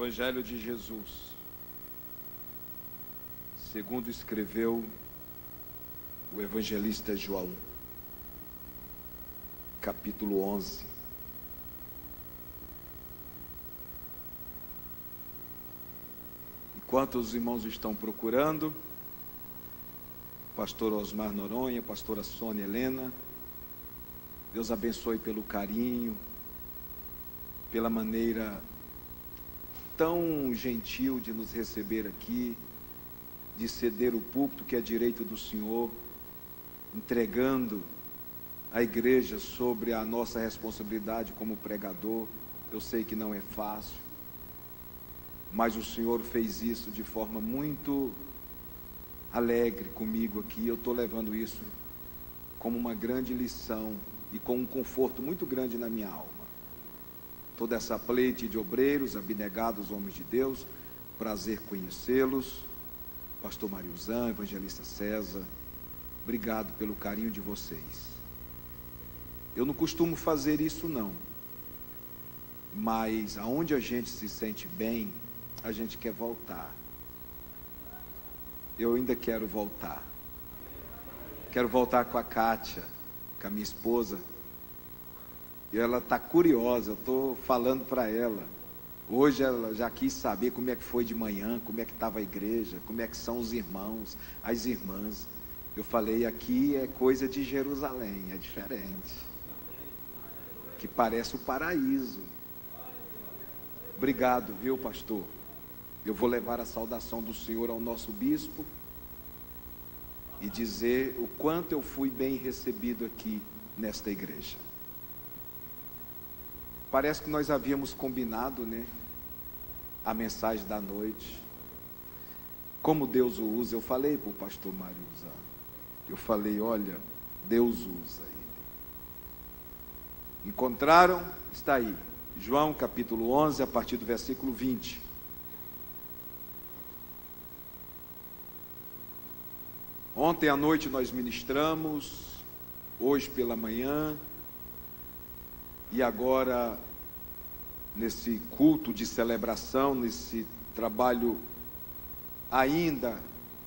Evangelho de Jesus, segundo escreveu o evangelista João, capítulo 11. Enquanto os irmãos estão procurando, pastor Osmar Noronha, pastora Sônia Helena, Deus abençoe pelo carinho, pela maneira tão gentil de nos receber aqui, de ceder o púlpito que é direito do Senhor, entregando a igreja sobre a nossa responsabilidade como pregador. Eu sei que não é fácil, mas o Senhor fez isso de forma muito alegre comigo aqui. Eu estou levando isso como uma grande lição e com um conforto muito grande na minha alma. Toda essa pleite de obreiros, abnegados homens de Deus, prazer conhecê-los. Pastor Mariuzan, evangelista César, obrigado pelo carinho de vocês. Eu não costumo fazer isso não, mas aonde a gente se sente bem, a gente quer voltar. Eu ainda quero voltar. Quero voltar com a Kátia, com a minha esposa. E ela está curiosa, eu estou falando para ela. Hoje ela já quis saber como é que foi de manhã, como é que estava a igreja, como é que são os irmãos, as irmãs. Eu falei, aqui é coisa de Jerusalém, é diferente. Que parece o paraíso. Obrigado, viu, pastor? Eu vou levar a saudação do Senhor ao nosso bispo e dizer o quanto eu fui bem recebido aqui nesta igreja. Parece que nós havíamos combinado, né? A mensagem da noite. Como Deus o usa. Eu falei para o pastor Mário usar. Eu falei, olha, Deus usa ele. Encontraram? Está aí. João capítulo 11, a partir do versículo 20. Ontem à noite nós ministramos, hoje pela manhã, e agora, nesse culto de celebração, nesse trabalho ainda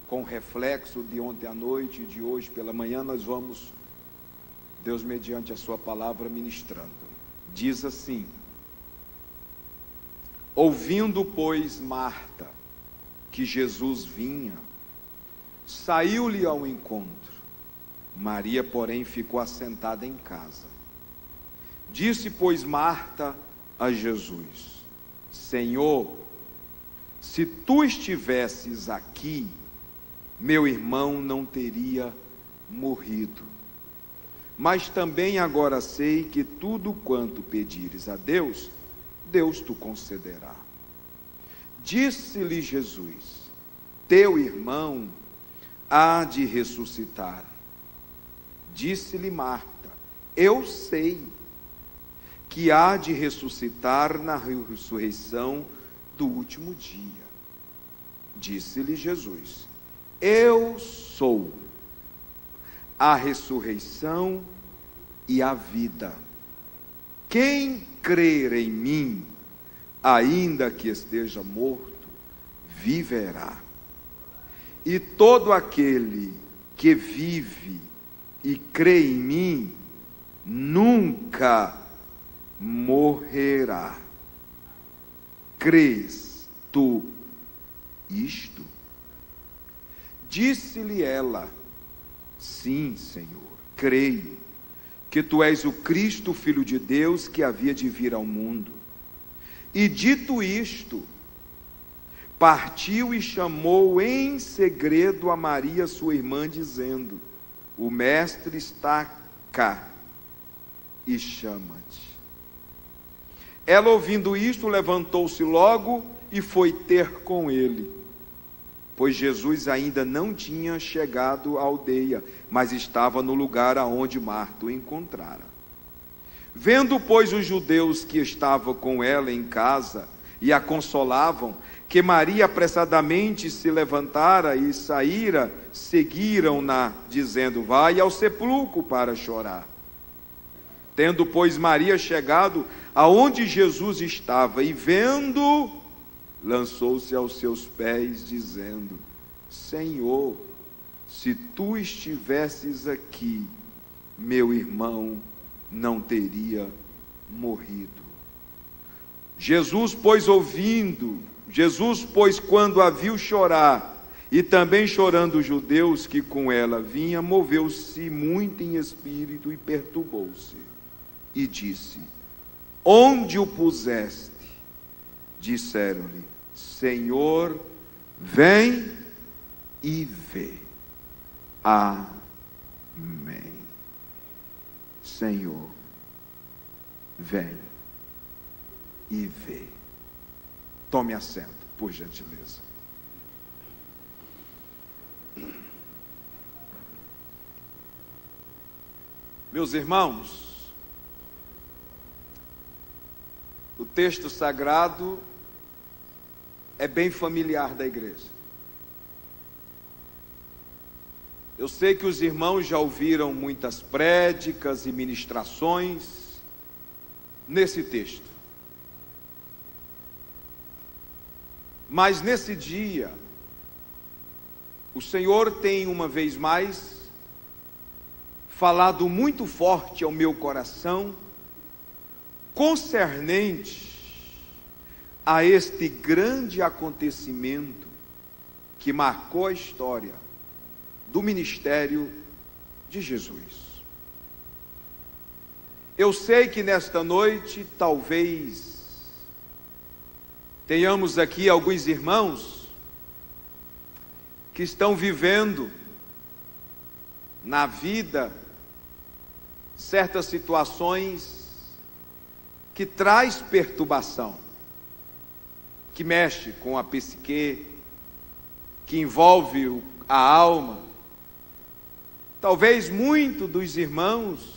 com reflexo de ontem à noite e de hoje pela manhã, nós vamos, Deus mediante a sua palavra, ministrando. Diz assim: ouvindo, pois, Marta que Jesus vinha, saiu-lhe ao encontro. Maria, porém, ficou assentada em casa. Disse, pois, Marta a Jesus: Senhor, se tu estivesses aqui, meu irmão não teria morrido. Mas também agora sei que tudo quanto pedires a Deus, Deus te concederá. Disse-lhe Jesus: teu irmão há de ressuscitar. Disse-lhe Marta: eu sei que há de ressuscitar na ressurreição do último dia. Disse-lhe Jesus: eu sou a ressurreição e a vida. Quem crer em mim, ainda que esteja morto, viverá. E todo aquele que vive e crê em mim, nunca morrerá. Crês tu isto? Disse-lhe ela: sim, Senhor, creio que tu és o Cristo, Filho de Deus, que havia de vir ao mundo. E dito isto, partiu e chamou em segredo a Maria, sua irmã, dizendo: o mestre está cá e chama-te. Ela, ouvindo isto, levantou-se logo e foi ter com ele, pois Jesus ainda não tinha chegado à aldeia, mas estava no lugar aonde Marta o encontrara. Vendo, pois, os judeus que estavam com ela em casa e a consolavam, que Maria apressadamente se levantara e saíra, seguiram-na, dizendo: vai ao sepulcro para chorar. Tendo, pois, Maria chegado aonde Jesus estava e vendo, lançou-se aos seus pés, dizendo: Senhor, se tu estivesses aqui, meu irmão não teria morrido. Jesus, pois, quando a viu chorar, e também chorando os judeus que com ela vinham, moveu-se muito em espírito e perturbou-se, e disse: Onde o puseste? Disseram-lhe: Senhor, vem e vê. Amém. Senhor, vem e vê. Tome assento, por gentileza. Meus irmãos, o texto sagrado é bem familiar da igreja. Eu sei que os irmãos já ouviram muitas prédicas e ministrações nesse texto. Mas nesse dia, o Senhor tem uma vez mais falado muito forte ao meu coração, concernente a este grande acontecimento que marcou a história do ministério de Jesus. Eu sei que nesta noite, talvez, tenhamos aqui alguns irmãos que estão vivendo na vida certas situações que traz perturbação, que mexe com a psique, que envolve a alma. Talvez muitos dos irmãos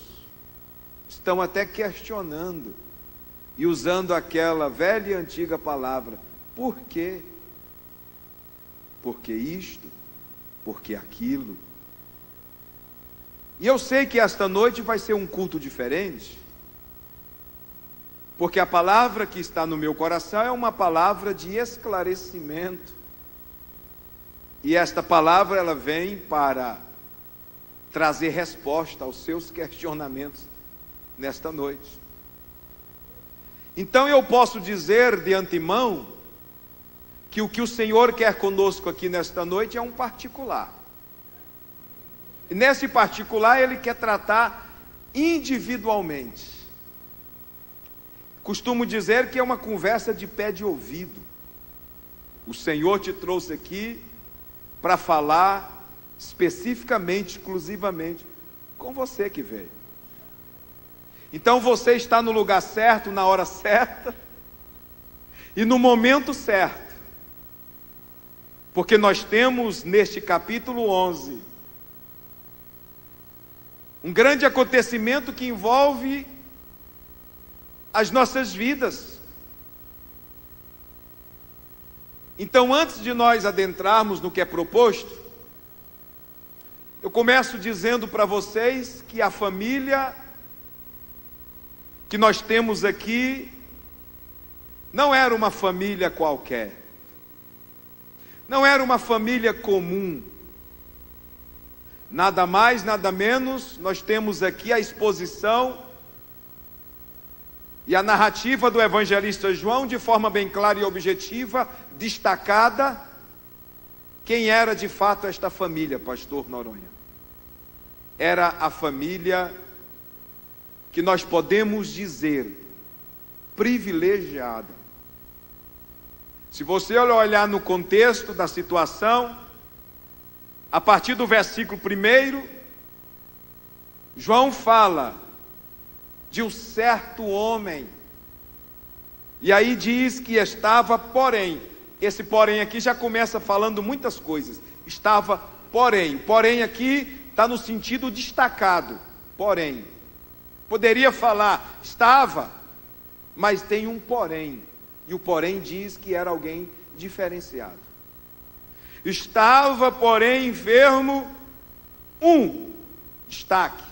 estão até questionando e usando aquela velha e antiga palavra: por quê? Por que isto? Por que aquilo? E eu sei que esta noite vai ser um culto diferente, porque a palavra que está no meu coração é uma palavra de esclarecimento. E esta palavra, ela vem para trazer resposta aos seus questionamentos nesta noite. Então eu posso dizer de antemão que o que o Senhor quer conosco aqui nesta noite é um particular. E nesse particular Ele quer tratar individualmente. Costumo dizer que é uma conversa de pé de ouvido. O Senhor te trouxe aqui para falar especificamente, exclusivamente com você que veio. Então você está no lugar certo, na hora certa e no momento certo, porque nós temos neste capítulo 11 um grande acontecimento que envolve as nossas vidas. Então, antes de nós adentrarmos no que é proposto, eu começo dizendo para vocês que a família que nós temos aqui não era uma família qualquer, não era uma família comum. Nada mais, nada menos, nós temos aqui a exposição e a narrativa do evangelista João, de forma bem clara e objetiva, destacada, quem era de fato esta família, pastor Noronha. Era a família que nós podemos dizer privilegiada. Se você olhar no contexto da situação, a partir do versículo 1, João fala de um certo homem, e aí diz que estava, porém, esse porém aqui já começa falando muitas coisas. Estava, porém aqui está no sentido destacado, porém, poderia falar, estava, mas tem um porém, e o porém diz que era alguém diferenciado. Estava, porém, enfermo destaque.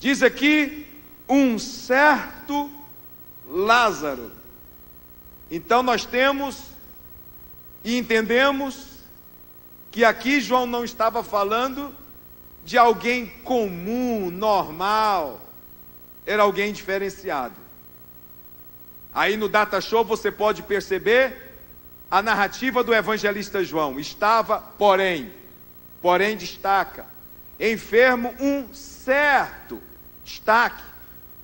Diz aqui, um certo Lázaro. Então nós temos E entendemos que aqui João não estava falando de alguém comum, normal, era alguém diferenciado. Aí no Data Show você pode perceber a narrativa do evangelista João. Estava, porém destaca, enfermo um certo, destaque,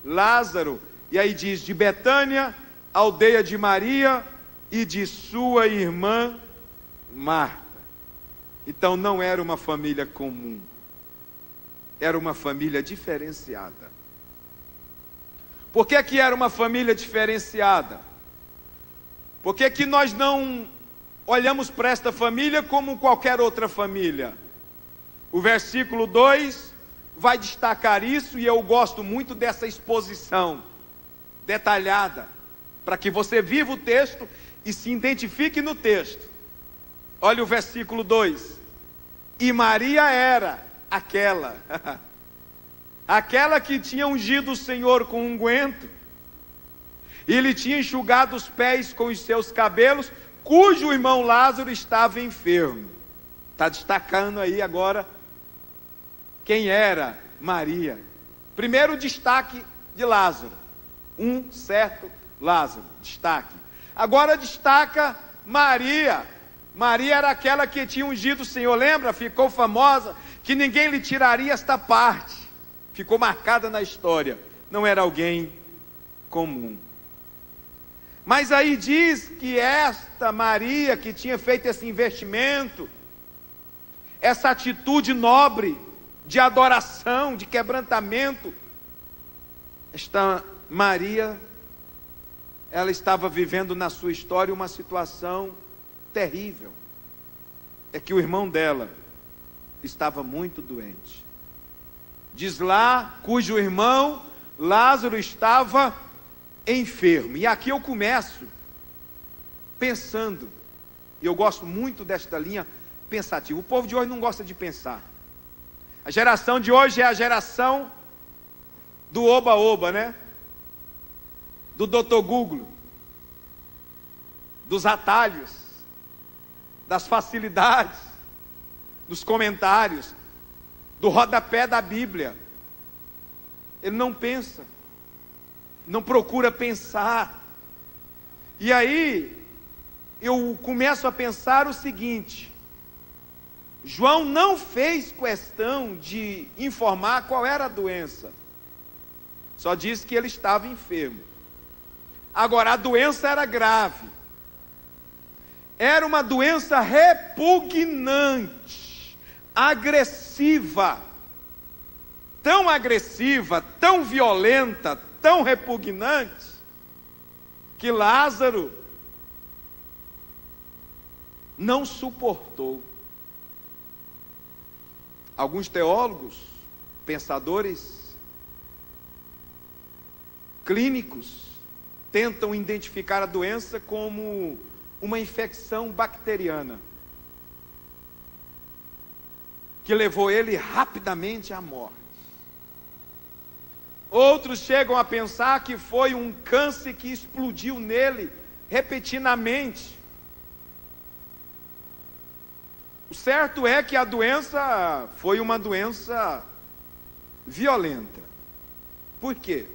Lázaro, e aí diz, de Betânia, aldeia de Maria e de sua irmã Marta. Então não era uma família comum, era uma família diferenciada. Por que que era uma família diferenciada? Por que que nós não olhamos para esta família como qualquer outra família? O versículo 2 vai destacar isso, e eu gosto muito dessa exposição detalhada, para que você viva o texto e se identifique no texto. Olha o versículo 2. E Maria era aquela que tinha ungido o Senhor com unguento, e lhe tinha enxugado os pés com os seus cabelos, cujo irmão Lázaro estava enfermo. Está destacando aí agora quem era Maria. Primeiro destaque de Lázaro, um certo Lázaro, destaque. Agora destaca Maria. Maria era aquela que tinha ungido o Senhor, lembra? Ficou famosa, que ninguém lhe tiraria esta parte. Ficou marcada na história. Não era alguém comum. Mas aí diz que esta Maria, que tinha feito esse investimento, essa atitude nobre, de adoração, de quebrantamento, esta Maria, ela estava vivendo na sua história uma situação terrível. É que o irmão dela estava muito doente. Diz lá, cujo irmão Lázaro estava enfermo. E aqui eu começo pensando, e eu gosto muito desta linha pensativa. O povo de hoje não gosta de pensar. A geração de hoje é a geração do oba-oba, né? Do Dr. Google, dos atalhos, das facilidades, dos comentários, do rodapé da Bíblia. Ele não pensa, não procura pensar. E aí eu começo a pensar o seguinte: João não fez questão de informar qual era a doença, só disse que ele estava enfermo. Agora, a doença era grave, era uma doença repugnante, agressiva, tão violenta, tão repugnante, que Lázaro não suportou. Alguns teólogos, pensadores clínicos, tentam identificar a doença como uma infecção bacteriana, que levou ele rapidamente à morte. Outros chegam a pensar que foi um câncer que explodiu nele repentinamente. O certo é que a doença foi uma doença violenta. Por quê?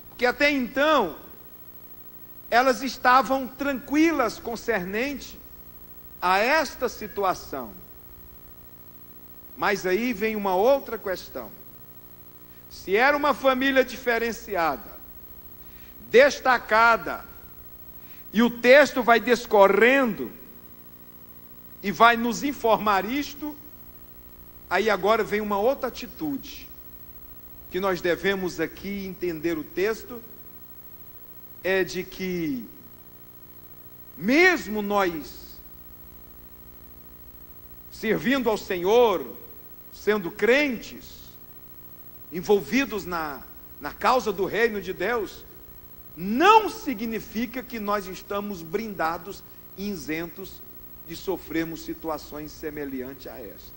Porque até então elas estavam tranquilas concernente a esta situação. Mas aí vem uma outra questão. Se era uma família diferenciada, destacada, e o texto vai descorrendo e vai nos informar isto, aí agora vem uma outra atitude que nós devemos aqui entender o texto, é de que mesmo nós servindo ao Senhor, sendo crentes, envolvidos na causa do reino de Deus, não significa que nós estamos blindados e isentos de sofrermos situações semelhantes a estas.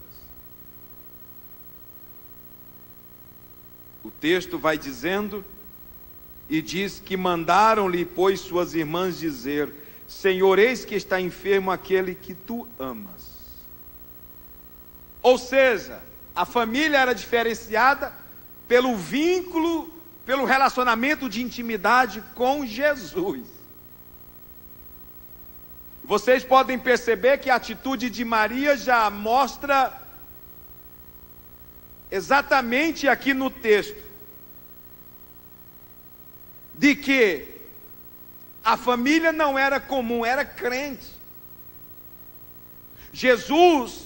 O texto vai dizendo, e diz que mandaram-lhe, pois, suas irmãs dizer: Senhor, eis que está enfermo aquele que tu amas. Ou seja, a família era diferenciada pelo vínculo, pelo relacionamento de intimidade com Jesus. Vocês podem perceber que a atitude de Maria já mostra exatamente aqui no texto, de que a família não era comum, era crente. Jesus,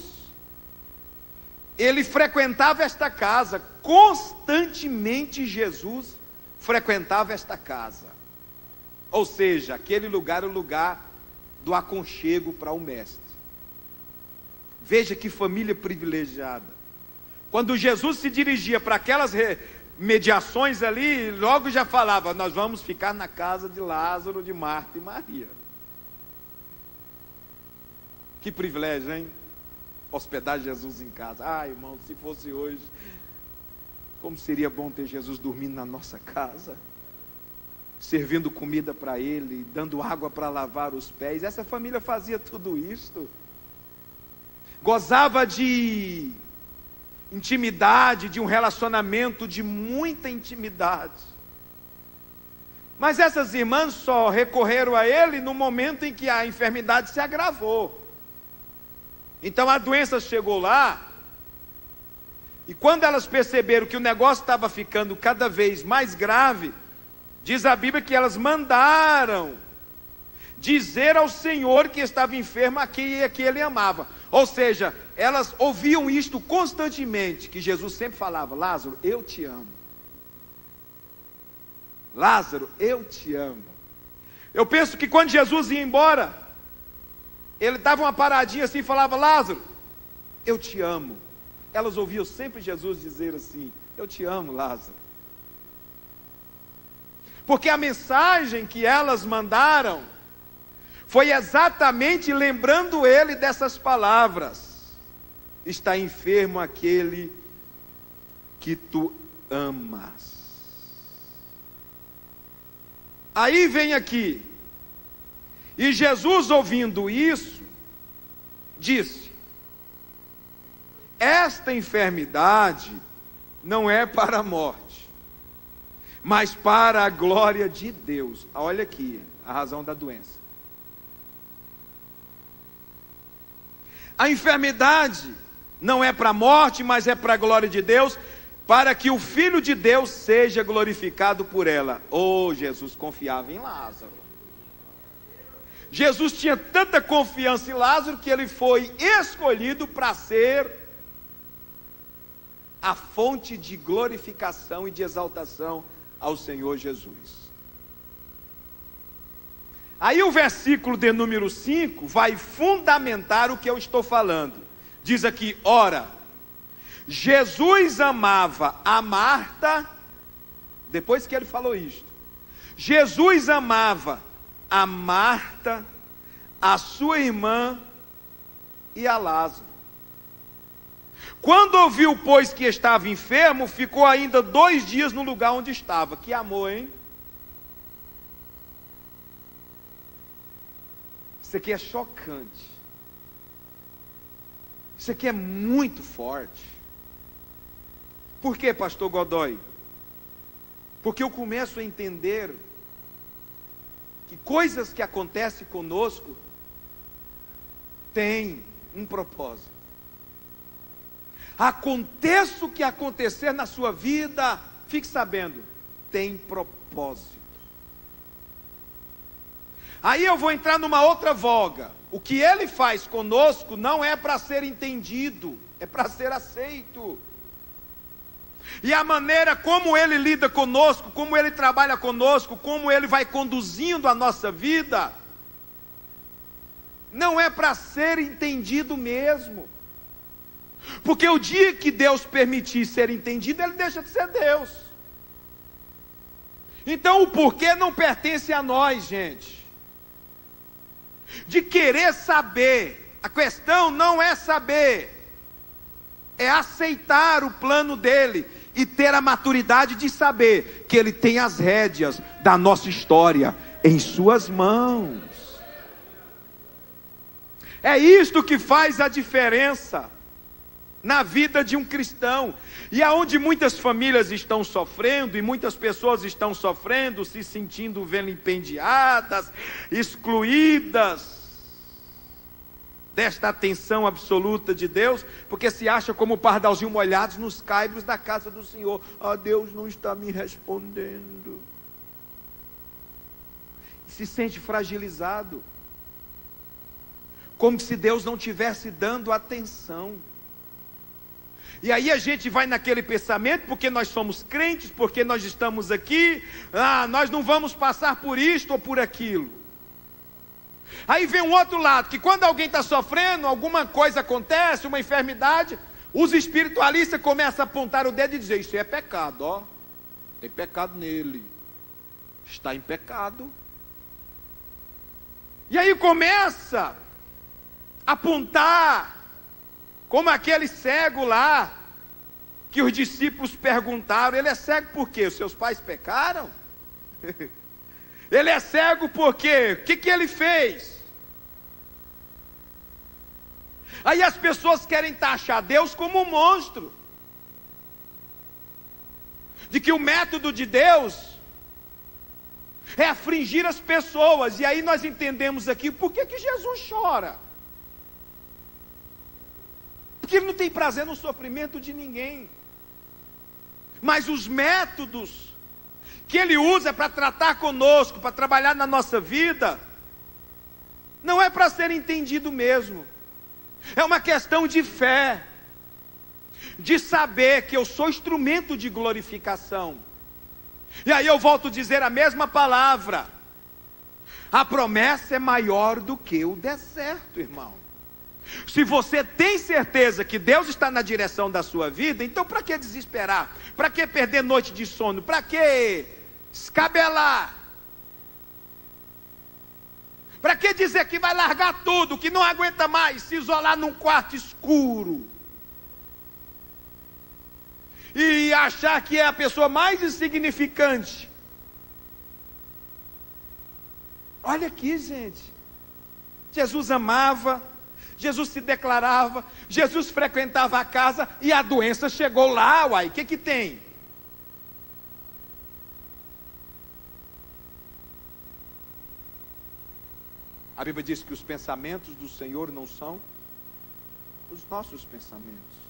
ele frequentava esta casa, constantemente Jesus frequentava esta casa. Ou seja, aquele lugar é o lugar do aconchego para o mestre. Veja que família privilegiada. Quando Jesus se dirigia para aquelas mediações ali, logo já falava: nós vamos ficar na casa de Lázaro, de Marta e Maria. Que privilégio, hein? Hospedar Jesus em casa. Ah, irmão, se fosse hoje, como seria bom ter Jesus dormindo na nossa casa, servindo comida para ele, dando água para lavar os pés. Essa família fazia tudo isto, gozava de intimidade, de um relacionamento de muita intimidade. Mas essas irmãs só recorreram a ele no momento em que a enfermidade se agravou. Então a doença chegou lá, e quando elas perceberam que o negócio estava ficando cada vez mais grave, diz a Bíblia que elas mandaram dizer ao Senhor que estava enfermo a quem ele amava. Ou seja, elas ouviam isto constantemente, que Jesus sempre falava: Lázaro, eu te amo. Lázaro, eu te amo. Eu penso que quando Jesus ia embora, ele dava uma paradinha assim e falava: Lázaro, eu te amo. Elas ouviam sempre Jesus dizer assim: eu te amo, Lázaro. Porque a mensagem que elas mandaram foi exatamente lembrando ele dessas palavras: está enfermo aquele que tu amas. Aí vem aqui, e Jesus, ouvindo isso, disse: esta enfermidade não é para a morte, mas para a glória de Deus. Olha aqui a razão da doença. A enfermidade não é para a morte, mas é para a glória de Deus, para que o Filho de Deus seja glorificado por ela. Oh, Jesus confiava em Lázaro. Jesus tinha tanta confiança em Lázaro que ele foi escolhido para ser a fonte de glorificação e de exaltação ao Senhor Jesus. Aí o versículo de número 5 vai fundamentar o que eu estou falando. Diz aqui: ora, Jesus amava a Marta. Depois que ele falou isto, Jesus amava a Marta, a sua irmã e a Lázaro. Quando ouviu, pois, que estava enfermo, ficou ainda 2 dias no lugar onde estava. Que amor, hein? Isso aqui é chocante. Isso aqui é muito forte. Por quê, pastor Godoy? Porque eu começo a entender que coisas que acontecem conosco têm um propósito. Aconteça o que acontecer na sua vida, fique sabendo, tem propósito. Aí eu vou entrar numa outra voga. O que ele faz conosco não é para ser entendido, é para ser aceito. E a maneira como ele lida conosco, como ele trabalha conosco, como ele vai conduzindo a nossa vida, não é para ser entendido mesmo. Porque o dia que Deus permitir ser entendido, ele deixa de ser Deus. Então o porquê não pertence a nós, gente. De querer saber, a questão não é saber, é aceitar o plano dele e ter a maturidade de saber que ele tem as rédeas da nossa história em suas mãos. É isto que faz a diferença na vida de um cristão. E aonde muitas famílias estão sofrendo, e muitas pessoas estão sofrendo, se sentindo vilipendiadas, excluídas desta atenção absoluta de Deus, porque se acha como pardalzinho molhados nos caibros da casa do Senhor. Ah, Deus não está me respondendo. E se sente fragilizado, como se Deus não estivesse dando atenção. E aí a gente vai naquele pensamento, porque nós somos crentes, porque nós estamos aqui, nós não vamos passar por isto ou por aquilo. Aí vem um outro lado, que quando alguém está sofrendo, alguma coisa acontece, uma enfermidade, os espiritualistas começam a apontar o dedo e dizer, isso é pecado, ó, tem pecado nele, está em pecado. E aí começa a apontar, como aquele cego lá, que os discípulos perguntaram, ele é cego por quê? Os seus pais pecaram? Ele é cego por quê? O que ele fez? Aí as pessoas querem taxar Deus como um monstro, de que o método de Deus é afligir as pessoas. E aí nós entendemos aqui, por que Jesus chora? Porque Ele não tem prazer no sofrimento de ninguém. Mas os métodos que Ele usa para tratar conosco, para trabalhar na nossa vida, não é para ser entendido mesmo. É uma questão de fé, de saber que eu sou instrumento de glorificação. E aí eu volto a dizer a mesma palavra. A promessa é maior do que o deserto, irmão. Se você tem certeza que Deus está na direção da sua vida, então para que desesperar? Para que perder noite de sono? Para que escabelar? Para que dizer que vai largar tudo, que não aguenta mais, se isolar num quarto escuro? E achar que é a pessoa mais insignificante? Olha aqui, gente. Jesus amava, Jesus se declarava, Jesus frequentava a casa e a doença chegou lá, uai, o que tem? A Bíblia diz que os pensamentos do Senhor não são os nossos pensamentos.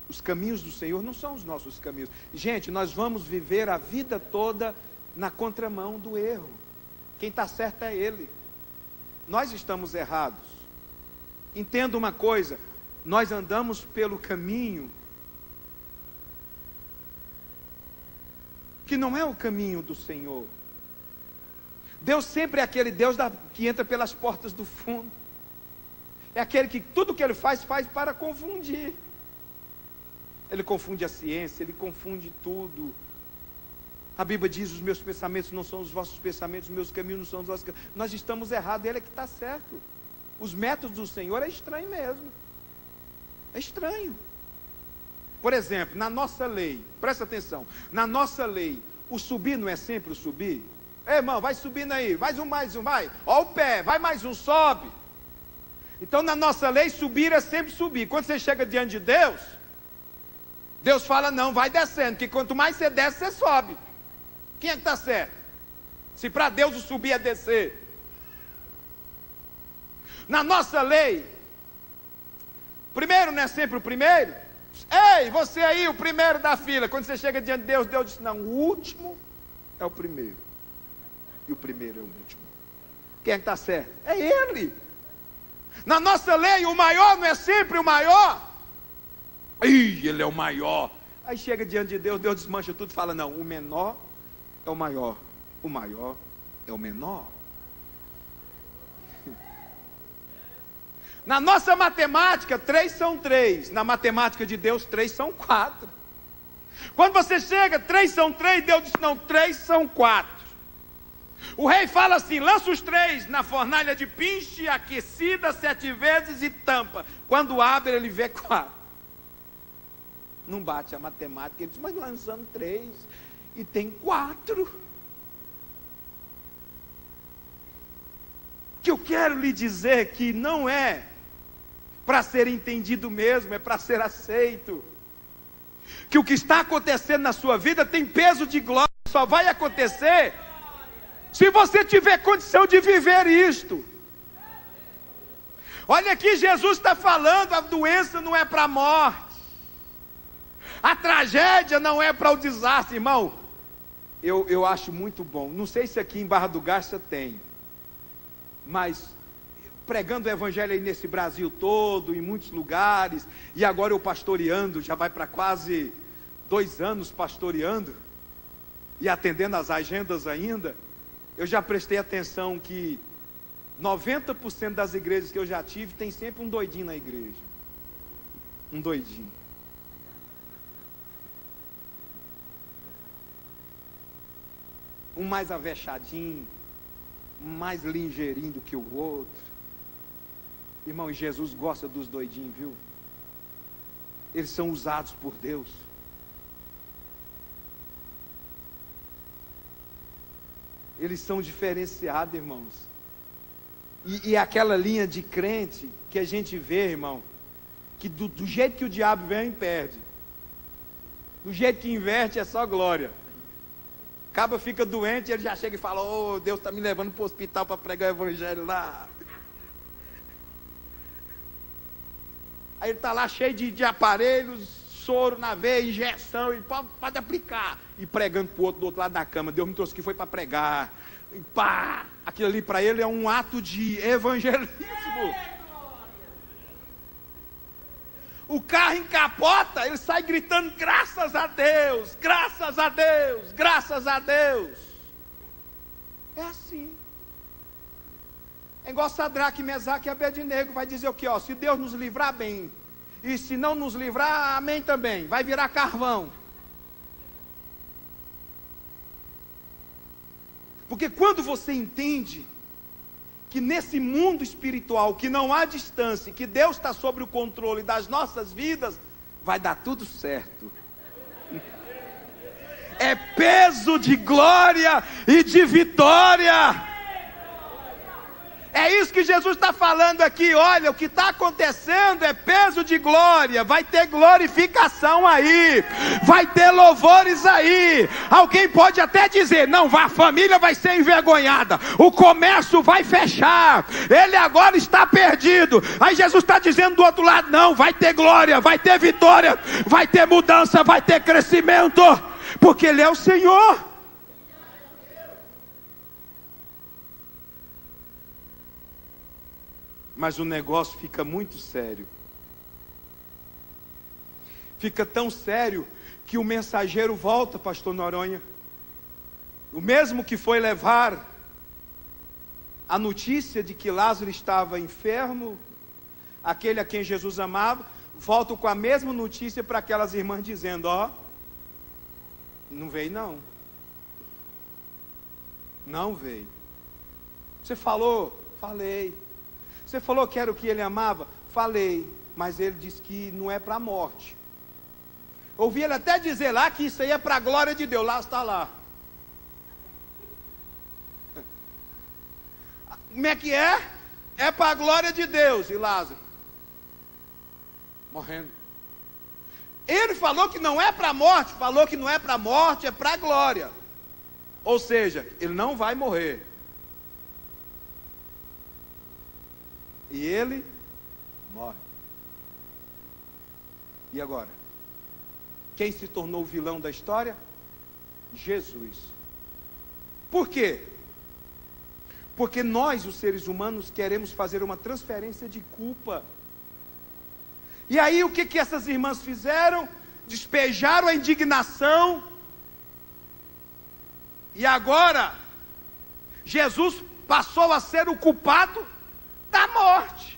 Os caminhos do Senhor não são os nossos caminhos. Gente, nós vamos viver a vida toda na contramão do erro. Quem está certo é Ele. Nós estamos errados. Entenda uma coisa, nós andamos pelo caminho que não é o caminho do Senhor. Deus sempre é aquele Deus que entra pelas portas do fundo. É aquele que tudo que Ele faz para confundir. Ele confunde a ciência, Ele confunde tudo. A Bíblia diz, os meus pensamentos não são os vossos pensamentos, os meus caminhos não são os vossos caminhos. Nós estamos errados, Ele é que está certo. Os métodos do Senhor é estranho mesmo. É estranho. Por exemplo, na nossa lei, presta atenção, na nossa lei, o subir não é sempre o subir? Ei, irmão, vai subindo aí, mais um, vai. Ó o pé, vai mais um, sobe. Então na nossa lei, subir é sempre subir. Quando você chega diante de Deus, Deus fala, não, vai descendo, que quanto mais você desce, você sobe. Quem é que está certo? Se para Deus o subir é descer. Na nossa lei, primeiro não é sempre o primeiro? Ei, você aí, o primeiro da fila. Quando você chega diante de Deus, Deus diz, não, o último é o primeiro. E o primeiro é o último. Quem é que está certo? É Ele. Na nossa lei, o maior não é sempre o maior. Ih, Ele é o maior. Aí chega diante de Deus, Deus desmancha tudo e fala, não, o menor é o maior é o menor. Na nossa matemática, 3 são 3. Na matemática de Deus, 3 são 4. Quando você chega, 3 são 3, Deus diz, não, 3 são 4. O rei fala assim, lança os 3 na fornalha de pinche, aquecida 7 vezes e tampa. Quando abre, ele vê 4. Não bate a matemática, ele diz, mas lançando 3 e tem 4. que eu quero lhe dizer que não é para ser entendido mesmo, é para ser aceito. Que o que está acontecendo na sua vida tem peso de glória, só vai acontecer se você tiver condição de viver isto. Olha aqui, Jesus está falando, a doença não é para a morte, a tragédia não é para o desastre, irmão. Eu acho muito bom, não sei se aqui em Barra do Garça tem, mas pregando o evangelho aí nesse Brasil todo, em muitos lugares, e agora eu pastoreando, já vai para quase 2 anos pastoreando, e atendendo as agendas ainda, eu já prestei atenção que 90% das igrejas que eu já tive, tem sempre um doidinho na igreja. Um doidinho. Um mais avexadinho, um mais ligeirinho do que o outro. Irmão, Jesus gosta dos doidinhos, viu? Eles são usados por Deus. Eles são diferenciados, irmãos. E aquela linha de crente que a gente vê, irmão, que do jeito que o diabo vem, perde. Do jeito que inverte é só glória. Acaba, fica doente, ele já chega e fala: oh, Deus está me levando para o hospital para pregar o evangelho lá. Aí ele está lá cheio de aparelhos, soro na veia, injeção, e pode aplicar. E pregando para o outro do outro lado da cama. Deus me trouxe aqui, foi para pregar. E pá, aquilo ali para ele é um ato de evangelismo. O carro encapota, ele sai gritando: graças a Deus, graças a Deus, graças a Deus. É assim. É igual Sadraque, Mesaque e Abednego. Vai dizer o que? Se Deus nos livrar, bem. E se não nos livrar, amém também. Vai virar carvão. Porque quando você entende que nesse mundo espiritual, que não há distância, que Deus está sobre o controle das nossas vidas, vai dar tudo certo. É peso de glória e de vitória. É isso que Jesus está falando aqui. Olha, o que está acontecendo é peso de glória. Vai ter glorificação aí, vai ter louvores aí. Alguém pode até dizer: não, a família vai ser envergonhada, o comércio vai fechar, ele agora está perdido. Aí Jesus está dizendo do outro lado: não, vai ter glória, vai ter vitória, vai ter mudança, vai ter crescimento, porque Ele é o Senhor. Mas o negócio fica muito sério. Fica tão sério que o mensageiro volta, pastor Noronha. O mesmo que foi levar a notícia de que Lázaro estava enfermo, aquele a quem Jesus amava, volta com a mesma notícia para aquelas irmãs dizendo: não veio não. Não veio. Você falou? Falei. Você falou que era o que ele amava? Falei, mas ele disse que não é para a morte. Ouvi ele até dizer lá que isso aí é para a glória de Deus. Lá está lá. Como é que é? É para a glória de Deus. E Lázaro? Morrendo. Ele falou que não é para a morte. Falou que não é para a morte, é para a glória. Ou seja, ele não vai morrer. E ele morre. E agora? Quem se tornou o vilão da história? Jesus. Por quê? Porque nós, os seres humanos, queremos fazer uma transferência de culpa. E aí o que essas irmãs fizeram? Despejaram a indignação. E agora, Jesus passou a ser o culpado da morte.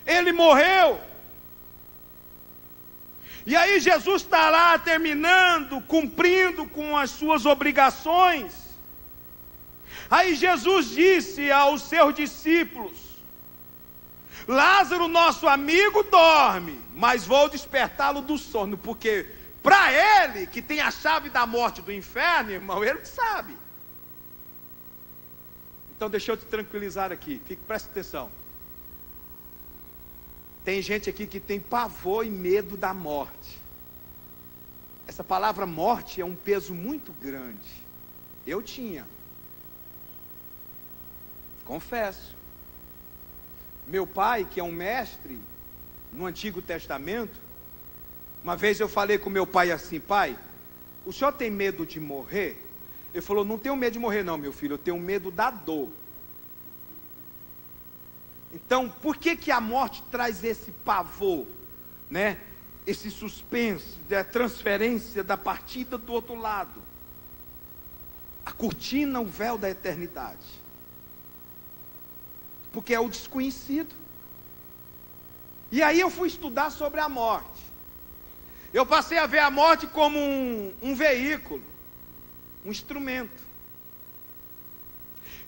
Ele morreu. E aí Jesus está lá terminando, cumprindo com as suas obrigações. Aí Jesus disse aos seus discípulos: Lázaro, nosso amigo, dorme, mas vou despertá-lo do sono. Porque para ele, que tem a chave da morte e do inferno, irmão, ele sabe. Então deixa eu te tranquilizar aqui, presta atenção. Tem gente aqui que tem pavor e medo da morte. Essa palavra morte é um peso muito grande. Eu tinha. Confesso. Meu pai, que é um mestre no Antigo Testamento, uma vez eu falei com meu pai assim: pai, o senhor tem medo de morrer? Ele falou: não tenho medo de morrer não, meu filho, eu tenho medo da dor. Então, por que a morte traz esse pavor, né? Esse suspense, da transferência da partida do outro lado? A cortina, o véu da eternidade. Porque é o desconhecido. E aí eu fui estudar sobre a morte. Eu passei a ver a morte como um veículo, um instrumento.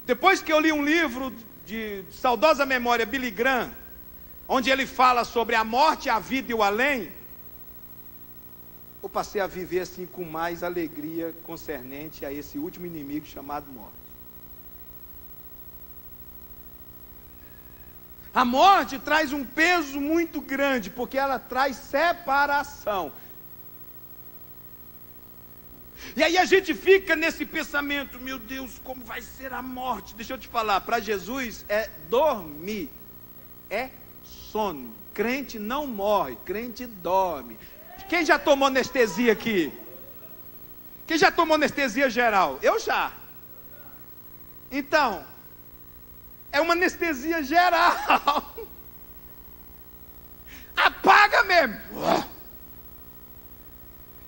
Depois que eu li um livro de saudosa memória, Billy Graham, onde ele fala sobre a morte, a vida e o além, eu passei a viver assim com mais alegria concernente a esse último inimigo chamado morte. A morte traz um peso muito grande, porque ela traz separação. E aí a gente fica nesse pensamento: meu Deus, como vai ser a morte? Deixa eu te falar, para Jesus é dormir, é sono. Crente não morre, crente dorme. Quem já tomou anestesia aqui? Quem já tomou anestesia geral? Eu já. Então, é uma anestesia geral. Apaga mesmo.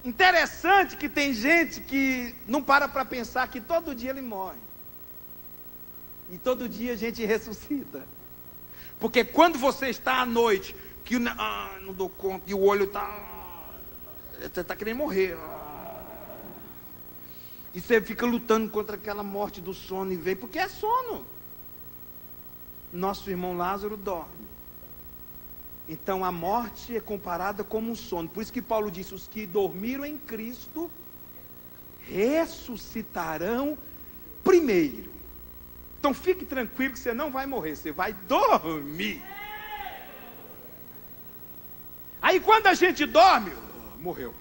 Interessante que tem gente que não para pensar que todo dia ele morre. E todo dia a gente ressuscita. Porque quando você está à noite, que não dou conta, e o olho você está querendo morrer. E você fica lutando contra aquela morte do sono e vem, porque é sono. Nosso irmão Lázaro dorme. Então a morte é comparada como um sono. Por isso que Paulo disse: os que dormiram em Cristo ressuscitarão primeiro. Então fique tranquilo que você não vai morrer, você vai dormir. Aí quando a gente dorme, morreu.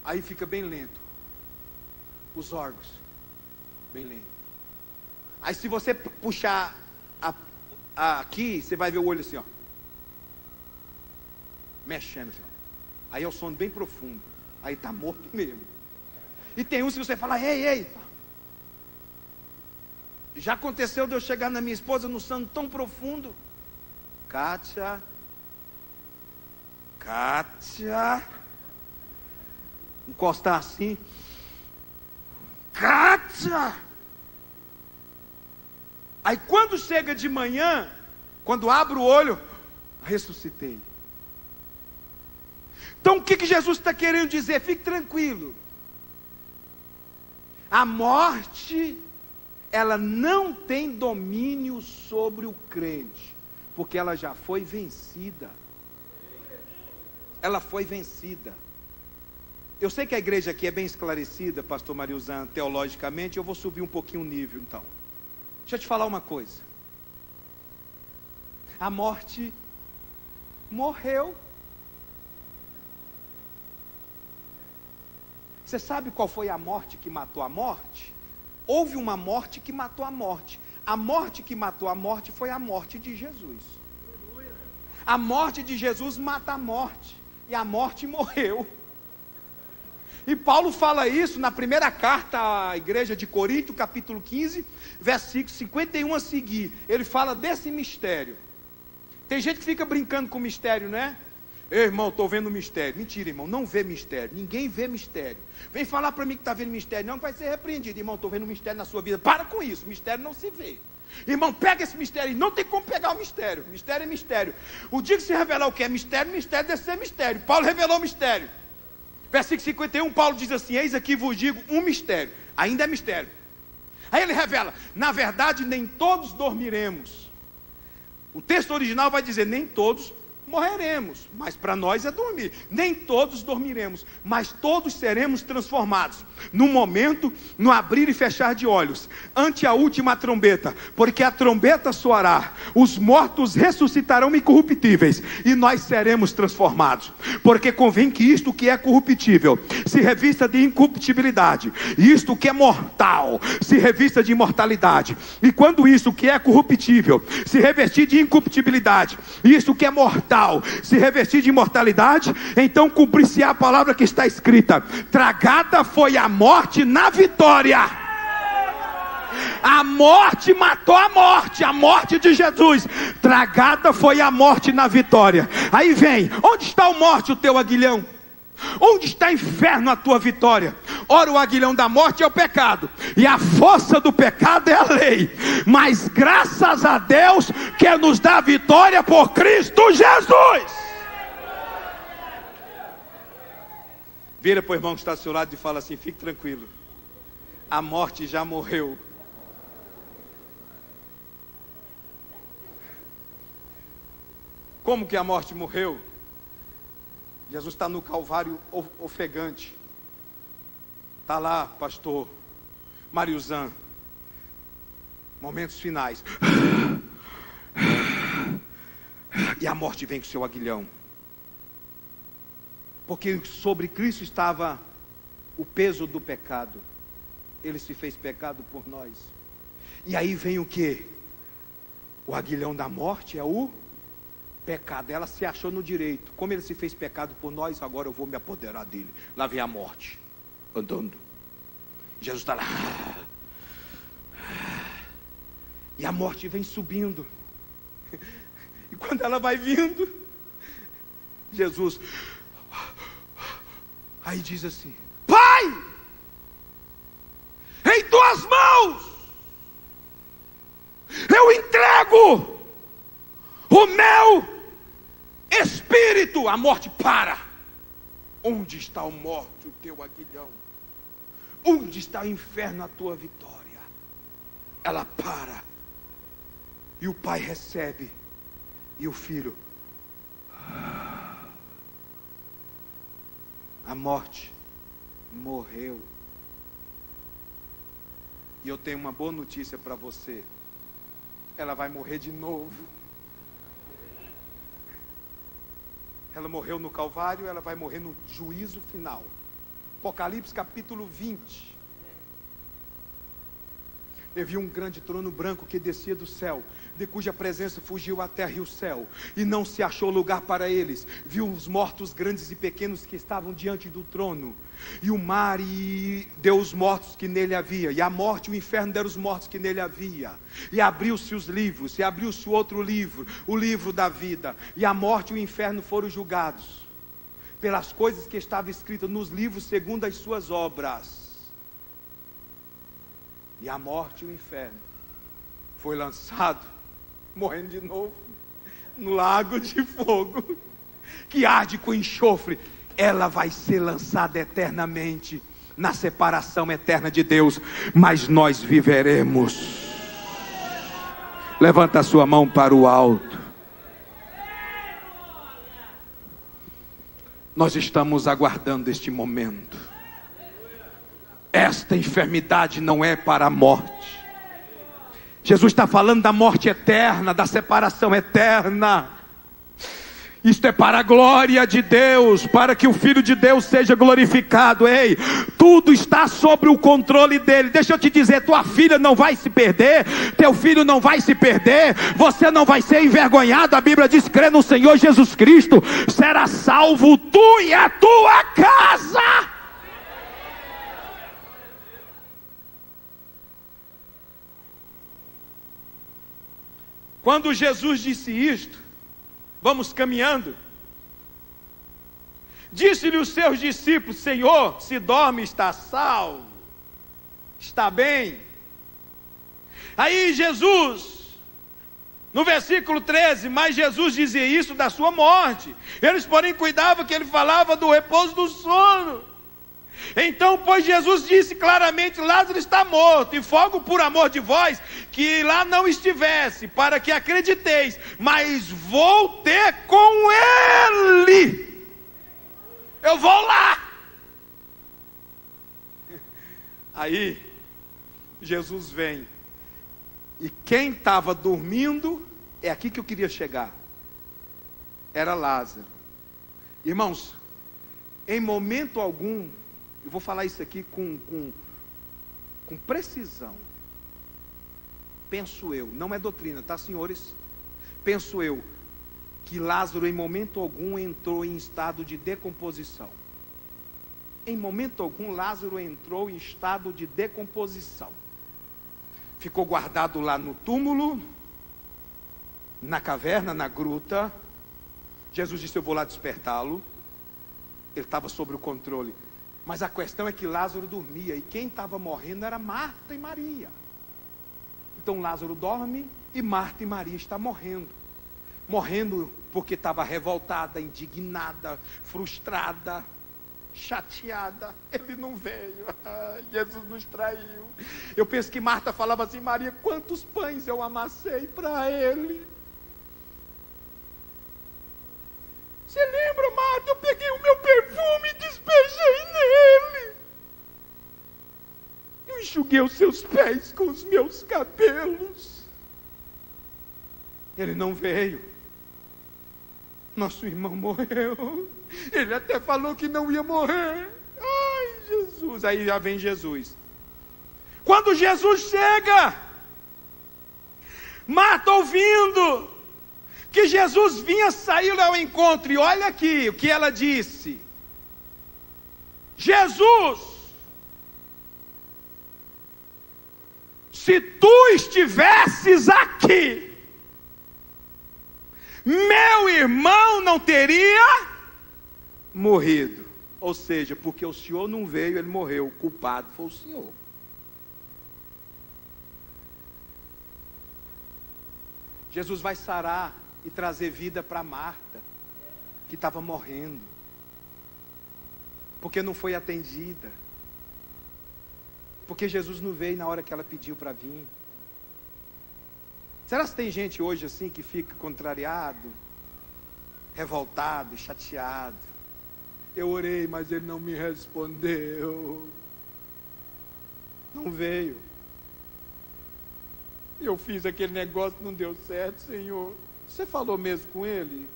Aí fica bem lento. Os órgãos, bem lento. Aí se você puxar aqui, você vai ver o olho assim, ó, mexendo assim, ó. Aí é o sono bem profundo. Aí está morto mesmo. E tem uns que você fala: ei. Já aconteceu de eu chegar na minha esposa no sono tão profundo: Kátia, encostar assim: Kátia. Aí quando chega de manhã, quando abro o olho, ressuscitei. Então o que Jesus está querendo dizer? Fique tranquilo. A morte, ela não tem domínio sobre o crente, porque ela já foi vencida. Ela foi vencida. Eu sei que a igreja aqui é bem esclarecida, pastor Mariuzan, teologicamente. Eu vou subir um pouquinho o nível então. Deixa eu te falar uma coisa. A morte morreu. Você sabe qual foi a morte que matou a morte? Houve uma morte que matou a morte. A morte que matou a morte foi a morte de Jesus. A morte de Jesus mata a morte. E a morte morreu. E Paulo fala isso na primeira carta à igreja de Corinto, capítulo 15, versículo 51 a seguir. Ele fala desse mistério. Tem gente que fica brincando com mistério, né? Ei, irmão, estou vendo mistério. Mentira, irmão, não vê mistério. Ninguém vê mistério. Vem falar para mim que está vendo mistério, não, que vai ser repreendido. Irmão, estou vendo mistério na sua vida. Para com isso, mistério não se vê. Irmão, pega esse mistério. Não tem como pegar o mistério. Mistério é mistério. O dia que se revelar o que é mistério, mistério deve ser mistério. Paulo revelou o mistério. Versículo 51, Paulo diz assim: eis aqui vos digo um mistério. Ainda é mistério. Aí ele revela: na verdade nem todos dormiremos. O texto original vai dizer: nem todos morreremos, mas para nós é dormir. Nem todos dormiremos, mas todos seremos transformados no momento, no abrir e fechar de olhos, ante a última trombeta, porque a trombeta soará, os mortos ressuscitarão incorruptíveis, e nós seremos transformados, porque convém que isto que é corruptível se revista de incorruptibilidade, e isto que é mortal se revista de imortalidade. E quando isto que é corruptível se revestir de incorruptibilidade, e isto que é mortal se revestir de imortalidade, então cumprir-se a palavra que está escrita: tragada foi a morte na vitória. A morte matou a morte de Jesus. Tragada foi a morte na vitória. Aí vem, onde está a morte, o teu aguilhão? Onde está o inferno, a tua vitória? Ora, o aguilhão da morte é o pecado, e a força do pecado é a lei. Mas graças a Deus que nos dá a vitória por Cristo Jesus. Vira para o irmão que está ao seu lado e fala assim: fique tranquilo, a morte já morreu. Como que a morte morreu? Jesus está no Calvário ofegante. Está lá, pastor Mariuzan. Momentos finais. E a morte vem com o seu aguilhão. Porque sobre Cristo estava o peso do pecado. Ele se fez pecado por nós. E aí vem o que? O aguilhão da morte é o pecado. Ela se achou no direito. Como ele se fez pecado por nós, agora eu vou me apoderar dele. Lá vem a morte, andando. Jesus está lá. E a morte vem subindo. E quando ela vai vindo, Jesus aí diz assim: Pai, em tuas mãos eu entrego o meu espírito. A morte para. Onde está a morte, o teu aguilhão? Onde está o inferno, a tua vitória? Ela para. E o pai recebe. E o filho. A morte morreu. E eu tenho uma boa notícia para você. Ela vai morrer de novo. Ela morreu no Calvário, ela vai morrer no juízo final. Apocalipse capítulo 20. Eu vi um grande trono branco que descia do céu, de cuja presença fugiu a terra e o céu, e não se achou lugar para eles. Viu os mortos grandes e pequenos que estavam diante do trono, e o mar e deu os mortos que nele havia, e a morte e o inferno deram os mortos que nele havia, e abriu-se os livros, e abriu-se outro livro, o livro da vida, e a morte e o inferno foram julgados pelas coisas que estavam escritas nos livros segundo as suas obras. E a morte e o inferno foi lançado, morrendo de novo, no lago de fogo, que arde com enxofre. Ela vai ser lançada eternamente, na separação eterna de Deus, mas nós viveremos. Levanta a sua mão para o alto. Nós estamos aguardando este momento. Esta enfermidade não é para a morte. Jesus está falando da morte eterna, da separação eterna. Isto é para a glória de Deus, para que o Filho de Deus seja glorificado. Ei, tudo está sob o controle dele. Deixa eu te dizer, tua filha não vai se perder, teu filho não vai se perder, você não vai ser envergonhado. A Bíblia diz: crê no Senhor Jesus Cristo, será salvo tu e a tua casa. Quando Jesus disse isto, vamos caminhando, disse-lhe os seus discípulos: Senhor, se dorme, está salvo, está bem. Aí Jesus, no versículo 13, mas Jesus dizia isso da sua morte. Eles, porém, cuidavam que ele falava do repouso do sono. Então, pois Jesus disse claramente: Lázaro está morto, e fogo por amor de vós, que lá não estivesse, para que acrediteis, mas vou ter com Aí, Jesus vem. E quem estava dormindo, é aqui que eu queria chegar, era Lázaro. Irmãos, em momento algum, eu vou falar isso aqui com precisão. Penso eu, não é doutrina, tá, senhores? Penso eu, que Lázaro em momento algum entrou em estado de decomposição. Em momento algum, Lázaro entrou em estado de decomposição. Ficou guardado lá no túmulo, na caverna, na gruta. Jesus disse: eu vou lá despertá-lo. Ele estava sob o controle. Mas a questão é que Lázaro dormia, e quem estava morrendo era Marta e Maria. Então Lázaro dorme e Marta e Maria estão morrendo. Morrendo porque estava revoltada, indignada, frustrada, chateada. Ele não veio. Jesus nos traiu. Eu penso que Marta falava assim: Maria, quantos pães eu amassei para ele. Você lembra, Marta? Eu peguei o meu perfume e despejei nele. Eu enxuguei os seus pés com os meus cabelos. Ele não veio. Nosso irmão morreu. Ele até falou que não ia morrer. Ai, Jesus. Aí já vem Jesus. Quando Jesus chega, Marta, ouvindo que Jesus vinha sair ao encontro, e olha aqui o que ela disse: Jesus, se tu estivesses aqui, meu irmão não teria morrido. Ou seja, porque o Senhor não veio, ele morreu. O culpado foi o Senhor. Jesus vai sarar e trazer vida para Marta, que estava morrendo, porque não foi atendida, porque Jesus não veio na hora que ela pediu para vir. Será que tem gente hoje assim que fica contrariado, revoltado, chateado? Eu orei, mas ele não me respondeu, não veio. Eu fiz aquele negócio, não deu certo, Senhor. Você falou mesmo com ele?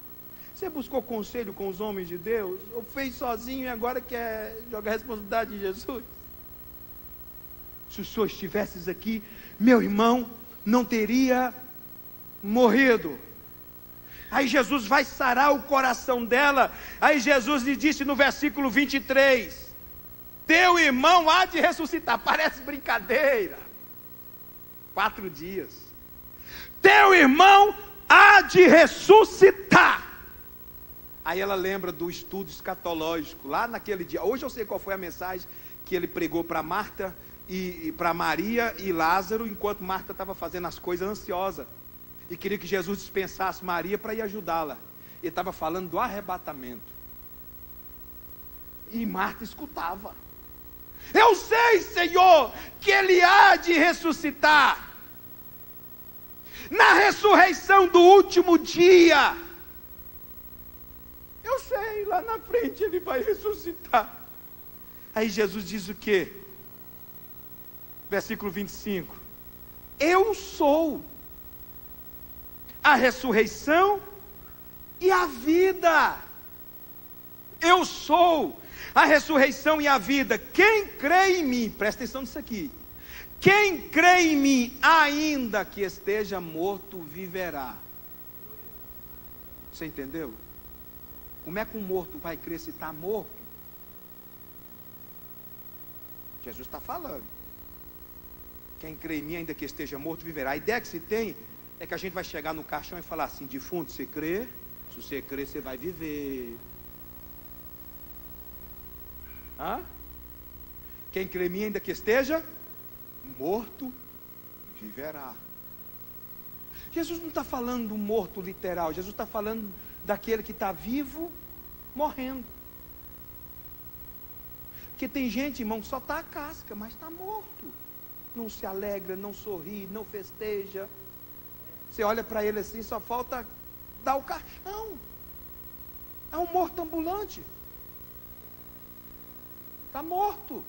Você buscou conselho com os homens de Deus? Ou fez sozinho e agora quer jogar a responsabilidade em Jesus? Se o Senhor estivesse aqui, meu irmão não teria morrido. Aí Jesus vai sarar o coração dela. Aí Jesus lhe disse no versículo 23: teu irmão há de ressuscitar. Parece brincadeira. 4 dias. Teu irmão há de ressuscitar. Aí ela lembra do estudo escatológico, lá naquele dia. Hoje eu sei qual foi a mensagem que ele pregou para Marta e para Maria e Lázaro, enquanto Marta estava fazendo as coisas ansiosa, e queria que Jesus dispensasse Maria para ir ajudá-la. Ele estava falando do arrebatamento, e Marta escutava. Eu sei, Senhor, que ele há de ressuscitar na ressurreição do último dia. Eu sei, lá na frente ele vai ressuscitar. Aí Jesus diz o quê? Versículo 25: eu sou a ressurreição e a vida. Eu sou a ressurreição e a vida. Quem crê em mim, presta atenção nisso aqui, quem crê em mim, ainda que esteja morto, viverá. Você entendeu? Como é que um morto vai crer se está morto? Jesus está falando. Quem crê em mim, ainda que esteja morto, viverá. A ideia que se tem é que a gente vai chegar no caixão e falar assim: defunto, você crê? Se você crê, você vai viver. Hã? Quem crê em mim, ainda que esteja morto, viverá. Jesus não está falando do morto literal. Jesus está falando daquele que está vivo, morrendo. Porque tem gente, irmão, que só está a casca, mas está morto. Não se alegra, não sorri, não festeja. Você olha para ele assim, só falta dar o caixão. É um morto ambulante. Está morto.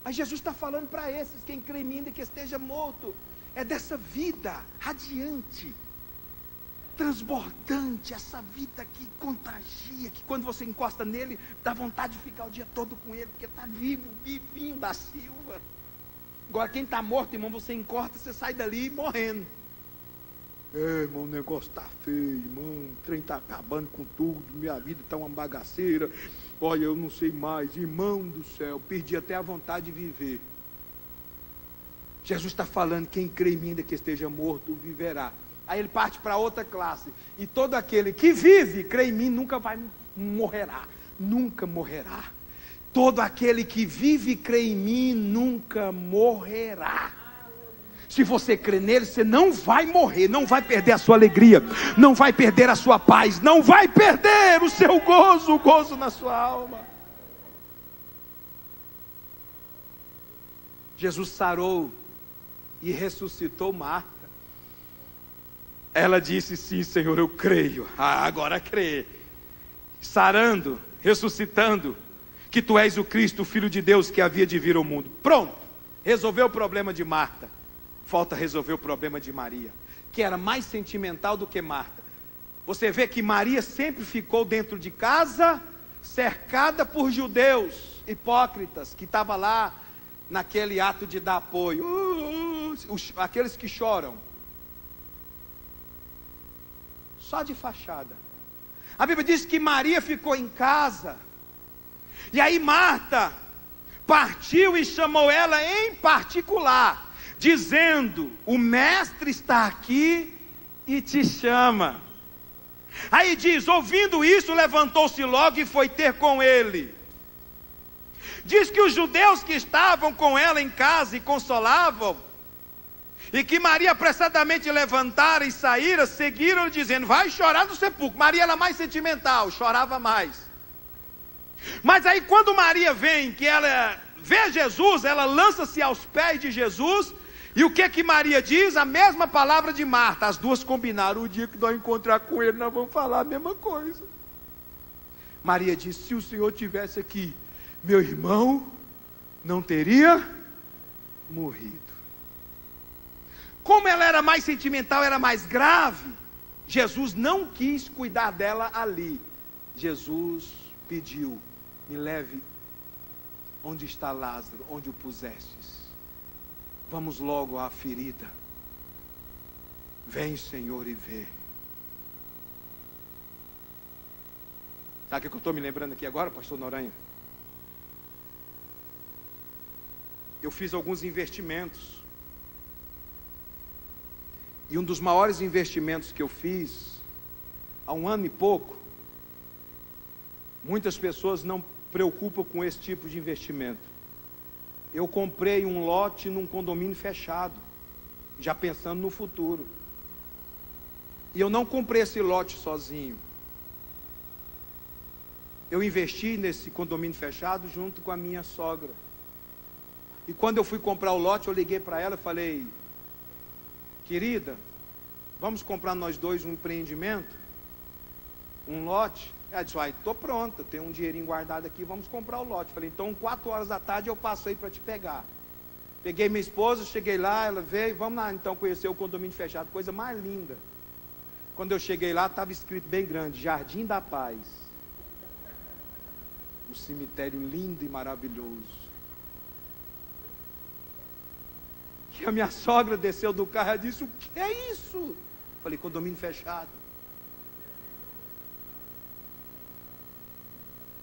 Aí Jesus está falando para esses: quem crê em mim, ainda que esteja morto. É dessa vida radiante, transbordante, essa vida que contagia, que quando você encosta nele, dá vontade de ficar o dia todo com ele, porque está vivo, vivinho da Silva. Agora quem está morto, irmão, você encosta, você sai dali morrendo. Irmão, o negócio está feio, irmão, o trem está acabando com tudo, minha vida está uma bagaceira, olha, eu não sei mais, irmão do céu, perdi até a vontade de viver. Jesus está falando: quem crê em mim, ainda que esteja morto, viverá. Aí ele parte para outra classe: e todo aquele que vive, crê em mim, nunca morrerá, nunca morrerá. Todo aquele que vive e crê em mim, nunca morrerá. Se você crê nele, você não vai morrer, não vai perder a sua alegria, não vai perder a sua paz, não vai perder o seu gozo, o gozo na sua alma. Jesus sarou e ressuscitou Marta. Ela disse: sim, Senhor, eu creio. Agora crê. Sarando, ressuscitando, que tu és o Cristo, o Filho de Deus, que havia de vir ao mundo. Pronto, resolveu o problema de Marta. Falta resolver o problema de Maria, que era mais sentimental do que Marta. Você vê que Maria sempre ficou dentro de casa, cercada por judeus hipócritas, que estavam lá naquele ato de dar apoio, aqueles que choram, só de fachada. A Bíblia diz que Maria ficou em casa, e aí Marta partiu e chamou ela em particular, dizendo: o mestre está aqui e te chama. Aí diz: ouvindo isso, levantou-se logo e foi ter com ele. Diz que os judeus que estavam com ela em casa e consolavam, e que Maria apressadamente levantara e saíra, seguiram dizendo: vai chorar no sepulcro. Maria era mais sentimental, chorava mais. Mas aí quando Maria vem, que ela vê Jesus, ela lança-se aos pés de Jesus. E o que Maria diz? A mesma palavra de Marta. As duas combinaram: o dia que nós encontrar com ele, nós vamos falar a mesma coisa. Maria diz: se o Senhor tivesse aqui, meu irmão não teria morrido. Como ela era mais sentimental, era mais grave, Jesus não quis cuidar dela ali. Jesus pediu: me leve onde está Lázaro, onde o pusestes. Vamos logo à ferida. Vem, Senhor, e vê. Sabe o que eu estou me lembrando aqui agora, pastor Noronha? Eu fiz alguns investimentos. E um dos maiores investimentos que eu fiz, há um ano e pouco, muitas pessoas não preocupam com esse tipo de investimento. Eu comprei um lote num condomínio fechado, já pensando no futuro. E eu não comprei esse lote sozinho. Eu investi nesse condomínio fechado junto com a minha sogra. E quando eu fui comprar o lote, eu liguei para ela e falei: querida, vamos comprar nós dois um empreendimento? Um lote? Ela disse: estou pronta, tem um dinheirinho guardado aqui, vamos comprar o lote. Falei: então 4 horas da tarde eu passo aí para te pegar. Peguei minha esposa, cheguei lá, ela veio: vamos lá então conhecer o condomínio fechado, coisa mais linda. Quando eu cheguei lá, estava escrito bem grande: Jardim da Paz. Um cemitério lindo e maravilhoso. E a minha sogra desceu do carro e disse: o que é isso? Falei: condomínio fechado.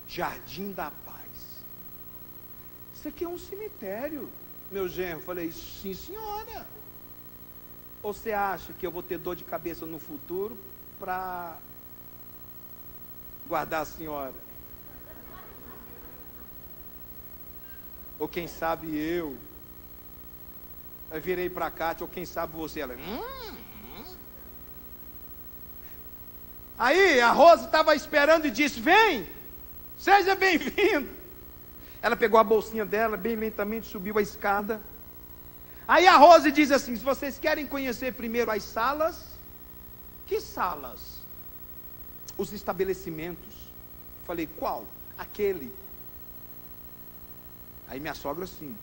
Jardim da Paz. Isso aqui é um cemitério, meu genro. Falei: sim, senhora. Ou você acha que eu vou ter dor de cabeça no futuro para guardar a senhora? Ou quem sabe eu virei para cá, ou quem sabe você. Ela: Aí a Rose estava esperando e disse: vem, seja bem-vindo. Ela pegou a bolsinha dela, bem lentamente subiu a escada. Aí a Rose diz assim: se vocês querem conhecer primeiro as salas. Que salas? Os estabelecimentos. Falei: qual? Aquele. Aí minha sogra assim: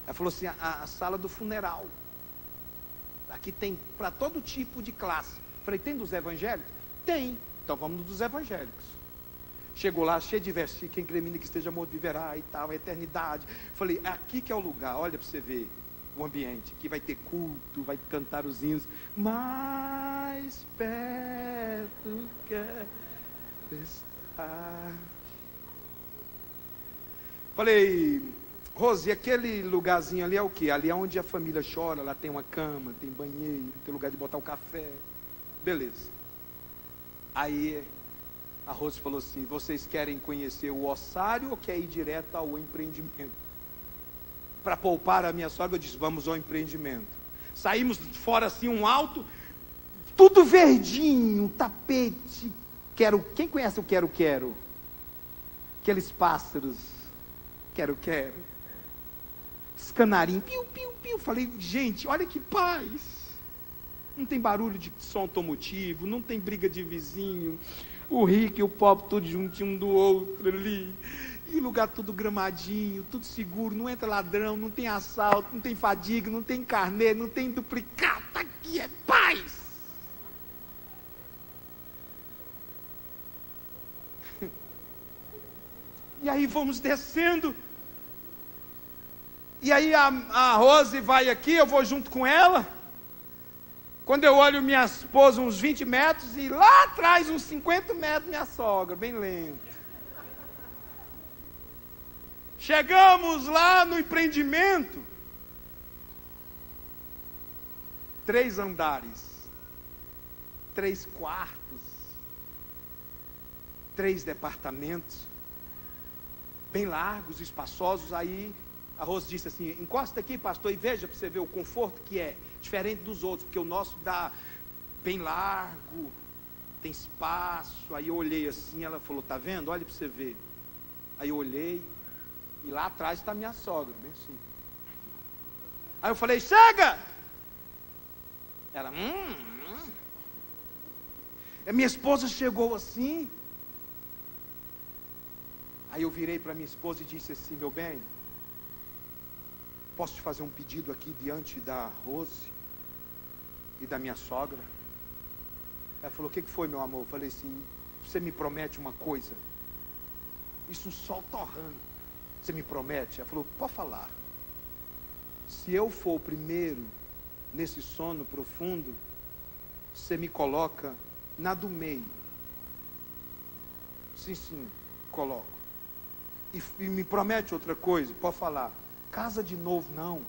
Ela falou assim, a sala do funeral. Aqui tem para todo tipo de classe. Falei, tem dos evangélicos? Tem. Então vamos dos evangélicos. Chegou lá, cheio de versículos, quem crê em mim que esteja morto viverá e tal, a eternidade. Falei, aqui que é o lugar, olha para você ver o ambiente. Aqui vai ter culto, vai cantar os hinos. Mais perto quero estar. Falei, Rose, aquele lugarzinho ali é o quê? Ali é onde a família chora, lá tem uma cama, tem banheiro, tem lugar de botar um café. Beleza. Aí a Rose falou assim, vocês querem conhecer o ossário ou quer ir direto ao empreendimento? Para poupar a minha sogra, eu disse, vamos ao empreendimento. Saímos fora assim, um alto, tudo verdinho, tapete. Quem conhece o quero-quero? Aqueles pássaros, quero-quero. Os canarinhos, piu, piu, piu. Falei, gente, olha que paz. Não tem barulho de som automotivo, não tem briga de vizinho. O rico e o pobre tudo juntinho um do outro ali. E o lugar tudo gramadinho, tudo seguro, não entra ladrão, não tem assalto, não tem fadiga, não tem carneiro, não tem duplicata, aqui é paz. E aí vamos descendo. E aí a Rose vai aqui, eu vou junto com ela. Quando eu olho minha esposa uns 20 metros e lá atrás uns 50 metros minha sogra, bem lento. Chegamos lá no empreendimento. 3 andares, 3 quartos, 3 departamentos, bem largos, espaçosos. Aí a Rose disse assim, encosta aqui, pastor, e veja para você ver o conforto que é, diferente dos outros, porque o nosso dá bem largo, tem espaço. Aí eu olhei assim, ela falou, tá vendo? Olha para você ver. Aí eu olhei, e lá atrás está minha sogra, bem assim. Aí eu falei, chega! Ela, A minha esposa chegou assim. Aí eu virei para minha esposa e disse assim, meu bem, posso te fazer um pedido aqui diante da Rose e da minha sogra? Ela falou, o que foi, meu amor? Eu falei assim, você me promete uma coisa? Isso, um sol torrando. Você me promete? Ela falou, pode falar. Se eu for o primeiro nesse sono profundo, você me coloca na do meio. Sim, coloco. E me promete outra coisa? Pode falar. Casa de novo, não.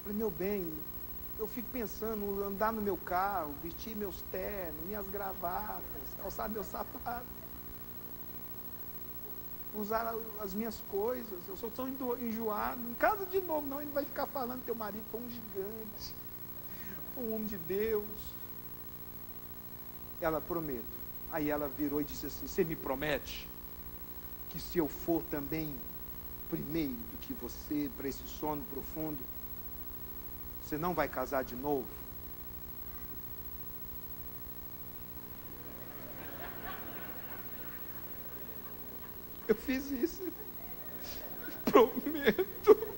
Falei, meu bem, eu fico pensando, andar no meu carro, vestir meus ternos, minhas gravatas, calçar meus sapatos, usar as minhas coisas. Eu sou tão enjoado. Em casa de novo, não, ele vai ficar falando, teu marido foi um gigante, foi um homem de Deus. Ela, prometo. Aí ela virou e disse assim, você me promete que se eu for também primeiro do que você para esse sono profundo, você não vai casar de novo? Eu fiz isso. Prometo.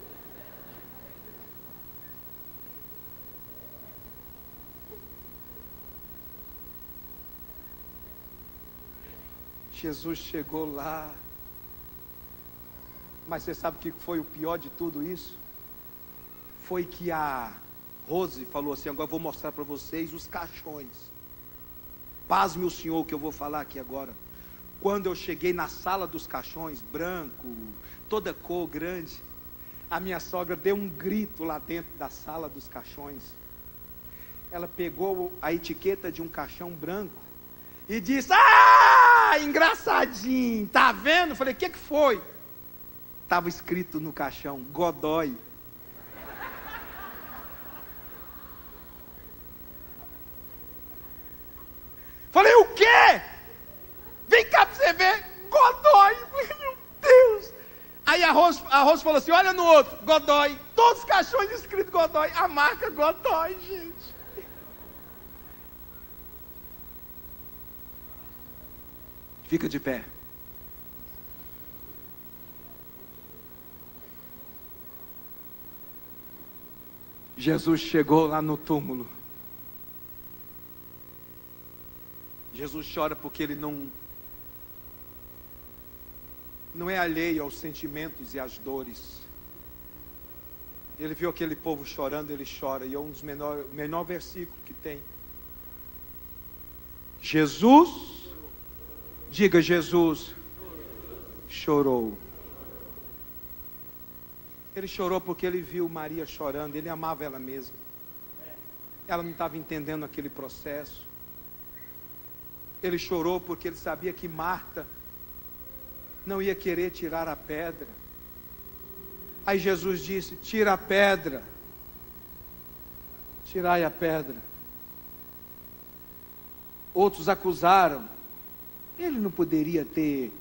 Jesus chegou lá. Mas você sabe o que foi o pior de tudo isso? Foi que a Rose falou assim, agora eu vou mostrar para vocês os caixões. Pasme o senhor que eu vou falar aqui agora. Quando eu cheguei na sala dos caixões, branco, toda cor grande, a minha sogra deu um grito lá dentro da sala dos caixões. Ela pegou a etiqueta de um caixão branco e disse, engraçadinho, tá vendo? Eu falei, o que foi? Estava escrito no caixão, Godói. Falei, o quê? Vem cá para você ver, Godói. Meu Deus. Aí a Rose falou assim, olha no outro, Godói. Todos os caixões escritos Godói, a marca Godói, gente. Fica de pé. Jesus chegou lá no túmulo. Jesus chora porque ele não é alheio aos sentimentos e às dores. Ele viu aquele povo chorando, ele chora. E é um dos menor versículo que tem. Jesus, diga Jesus, chorou. Ele chorou porque ele viu Maria chorando, ele amava ela mesma. Ela não estava entendendo aquele processo. Ele chorou porque ele sabia que Marta não ia querer tirar a pedra. Aí Jesus disse: tira a pedra. Tirai a pedra. Outros acusaram. Ele não poderia ter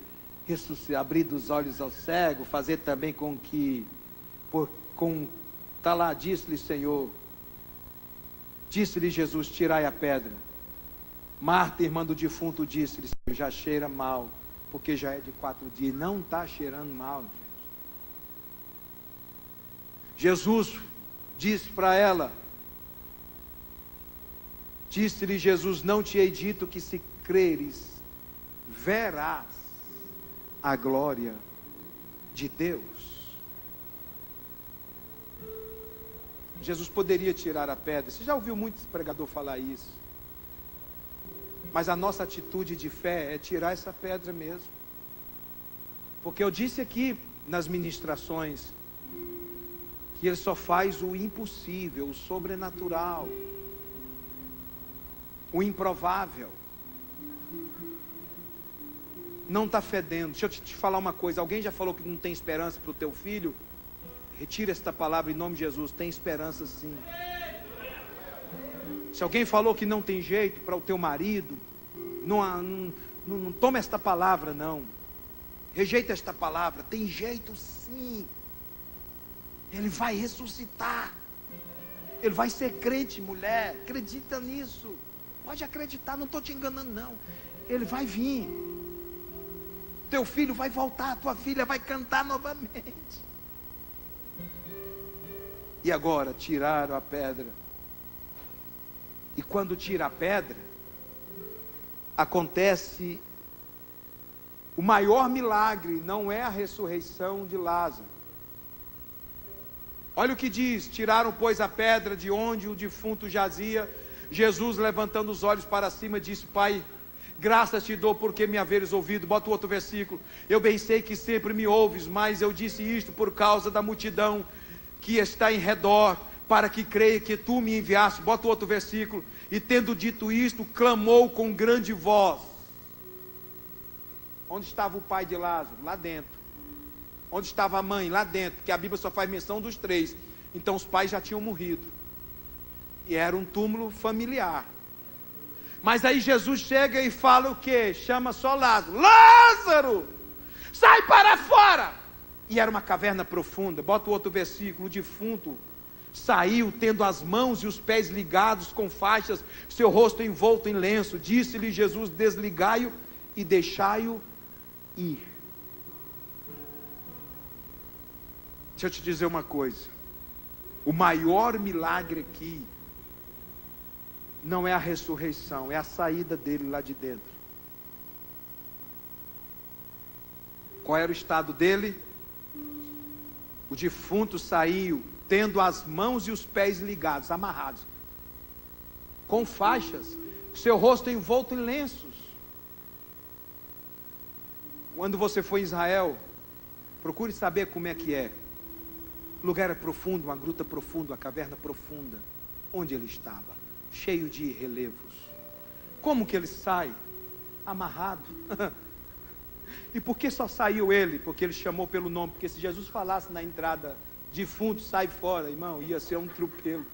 abrido os olhos ao cego, fazer também com que, está lá, disse-lhe Senhor, disse-lhe Jesus: tirai a pedra. Marta, irmã do defunto, disse-lhe: já cheira mal, porque já é de 4 dias. Não está cheirando mal, gente. Jesus disse para ela, disse-lhe Jesus: não te hei dito que se creres, verás a glória de Deus. Jesus poderia tirar a pedra. Você já ouviu muitos pregadores falar isso. Mas a nossa atitude de fé é tirar essa pedra mesmo. Porque eu disse aqui nas ministrações que Ele só faz o impossível, o sobrenatural, o improvável. Não está fedendo. Deixa eu te falar uma coisa. Alguém já falou que não tem esperança para o teu filho? Retira esta palavra em nome de Jesus. Tem esperança sim. Se alguém falou que não tem jeito para o teu marido, não toma esta palavra não. Rejeita esta palavra. Tem jeito sim. Ele vai ressuscitar. Ele vai ser crente, mulher. Acredita nisso. Pode acreditar, não estou te enganando não. Ele vai vir. Teu filho vai voltar, tua filha vai cantar novamente. E agora tiraram a pedra. E quando tira a pedra, acontece o maior milagre. Não é a ressurreição de Lázaro. Olha o que diz: tiraram pois a pedra de onde o defunto jazia. Jesus, levantando os olhos para cima, disse: Pai, graças te dou porque me haveres ouvido. Bota o outro versículo. Eu bem sei que sempre me ouves, mas eu disse isto por causa da multidão que está em redor, para que creia que tu me enviaste. Bota o outro versículo. E tendo dito isto, clamou com grande voz. Onde estava o pai de Lázaro? Lá dentro. Onde estava a mãe? Lá dentro, porque a Bíblia só faz menção dos 3. Então os pais já tinham morrido. E era um túmulo familiar. Mas aí Jesus chega e fala o quê? Chama só Lázaro. Lázaro! Sai para fora! E era uma caverna profunda. Bota o outro versículo. O defunto saiu, tendo as mãos e os pés ligados com faixas, seu rosto envolto em lenço. Disse-lhe Jesus: desligai-o e deixai-o ir. Deixa eu te dizer uma coisa. O maior milagre aqui não é a ressurreição, é a saída dele lá de dentro. Qual era o estado dele? O defunto saiu, tendo as mãos e os pés ligados, amarrados, com faixas, seu rosto envolto em lenços. Quando você for em Israel, procure saber como é que é. O lugar é profundo, uma gruta profunda, uma caverna profunda. Onde ele estava? Cheio de relevos. Como que ele sai? Amarrado. E por que só saiu ele? Porque ele chamou pelo nome. Porque se Jesus falasse na entrada: defunto, sai fora, irmão, ia ser um tropelo.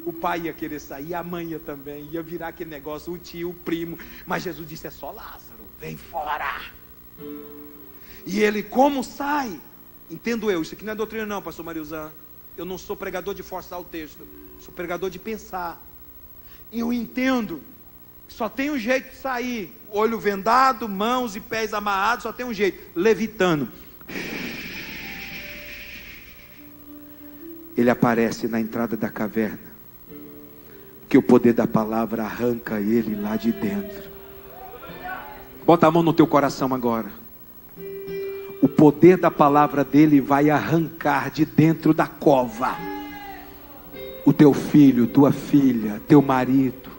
O pai ia querer sair, a mãe ia também, ia virar aquele negócio, o tio, o primo. Mas Jesus disse: é só Lázaro, vem fora. E ele, como sai? Entendo eu, isso aqui não é doutrina não, pastor Marilzan. Eu não sou pregador de forçar o texto, sou pregador de pensar. E eu entendo Só tem um jeito de sair: olho vendado, mãos e pés amarrados, só tem um jeito: levitando. Ele aparece na entrada da caverna, que o poder da palavra arranca ele lá de dentro. Bota a mão no teu coração agora. O poder da palavra dele vai arrancar de dentro da cova o teu filho, tua filha, teu marido.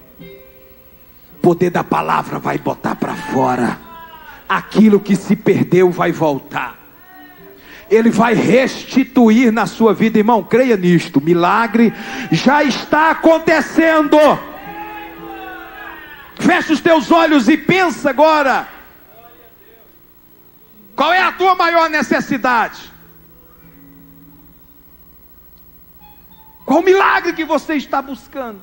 O poder da palavra vai botar para fora. Aquilo que se perdeu vai voltar. Ele vai restituir na sua vida, irmão. Creia nisto. Milagre já está acontecendo. Fecha os teus olhos e pensa agora. Qual é a tua maior necessidade? Qual o milagre que você está buscando?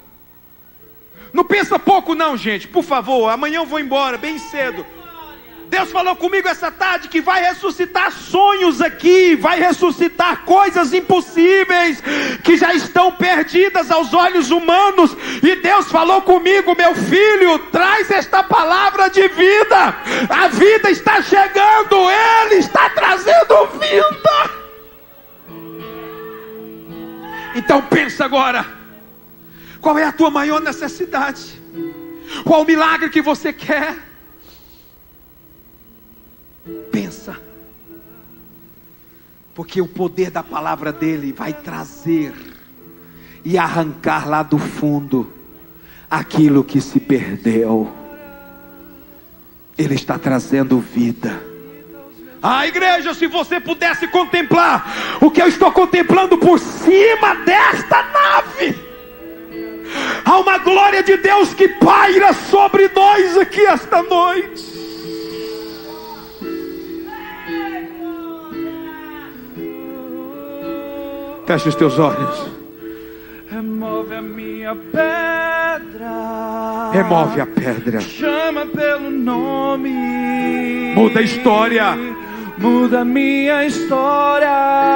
Não pensa pouco não, gente, por favor. Amanhã eu vou embora bem cedo. Deus falou comigo essa tarde que vai ressuscitar sonhos aqui, vai ressuscitar coisas impossíveis que já estão perdidas aos olhos humanos. E Deus falou comigo: meu filho, traz esta palavra de vida. A vida está chegando, Ele está trazendo vida. Então pensa agora, qual é a tua maior necessidade? Qual o milagre que você quer? Pensa, porque o poder da palavra dele vai trazer e arrancar lá do fundo aquilo que se perdeu. Ele está trazendo vida. Ah, igreja, se você pudesse contemplar o que eu estou contemplando por cima desta nave, há uma glória de Deus que paira sobre nós aqui esta noite. Feche os teus olhos. Remove a minha pedra. Remove a pedra. Chama pelo nome. Muda a história. Muda a minha história.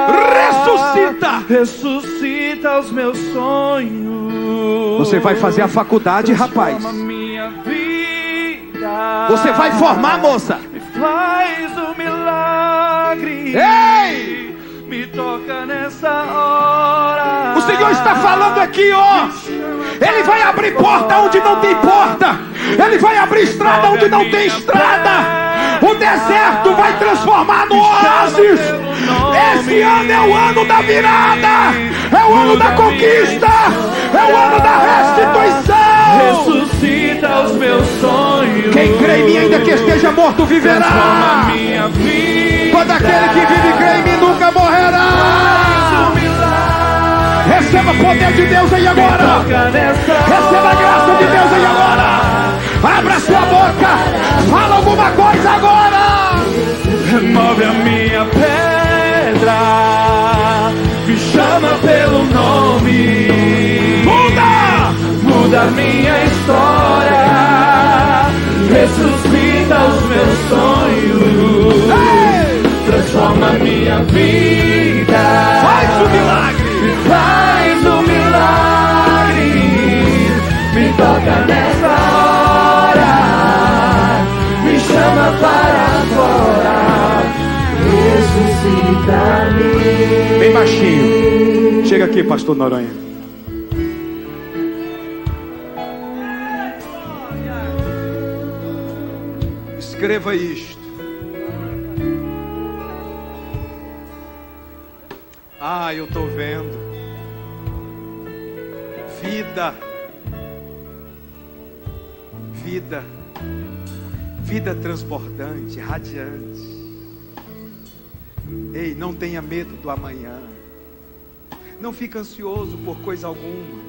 Ressuscita. Ressuscita os meus sonhos. Você vai fazer a faculdade, rapaz. Transforma minha vida. Você vai formar, moça. Me faz um milagre. Ei! Me toca nessa hora. O Senhor está falando aqui, ó. Ele vai abrir porta onde não tem porta. Ele vai abrir estrada onde não tem estrada. O deserto vai transformar no oásis. Esse ano é o ano da virada. É o ano da conquista. É o ano da restituição. Ressuscita os meus sonhos. Quem crê em mim, ainda que esteja morto, viverá. Transforma minha vida. Todo aquele que vive e crê em mim nunca morrerá. Receba o poder de Deus aí agora. Receba a graça de Deus aí agora. Abra sua boca. Fala alguma coisa agora. Remove a minha pedra. Me chama pelo nome. Muda a minha história. Ressuscita os meus sonhos. Transforma minha vida. Faz o milagre. Me faz um milagre. Me toca nessa hora. Me chama para fora. Ressuscita-me. Bem baixinho. Chega aqui, pastor Noronha. Escreva isto. Ah, eu estou vendo. Vida. Vida. Vida transbordante, radiante. Ei, não tenha medo do amanhã. Não fique ansioso por coisa alguma.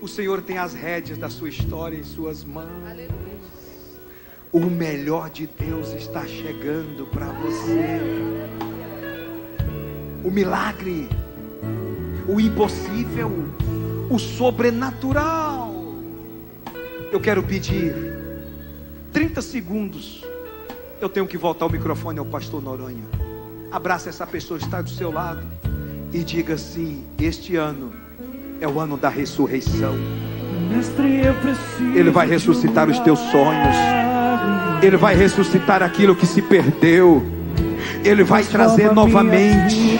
O Senhor tem as rédeas da sua história em suas mãos. Aleluia. O melhor de Deus está chegando para você. O milagre, o impossível, o sobrenatural. Eu quero pedir 30 segundos. Eu tenho que voltar o microfone ao pastor Noronha. Abraça essa pessoa que está do seu lado e diga assim: este ano é o ano da ressurreição. Ele vai ressuscitar os teus sonhos. Ele vai ressuscitar aquilo que se perdeu. Ele vai trazer novamente.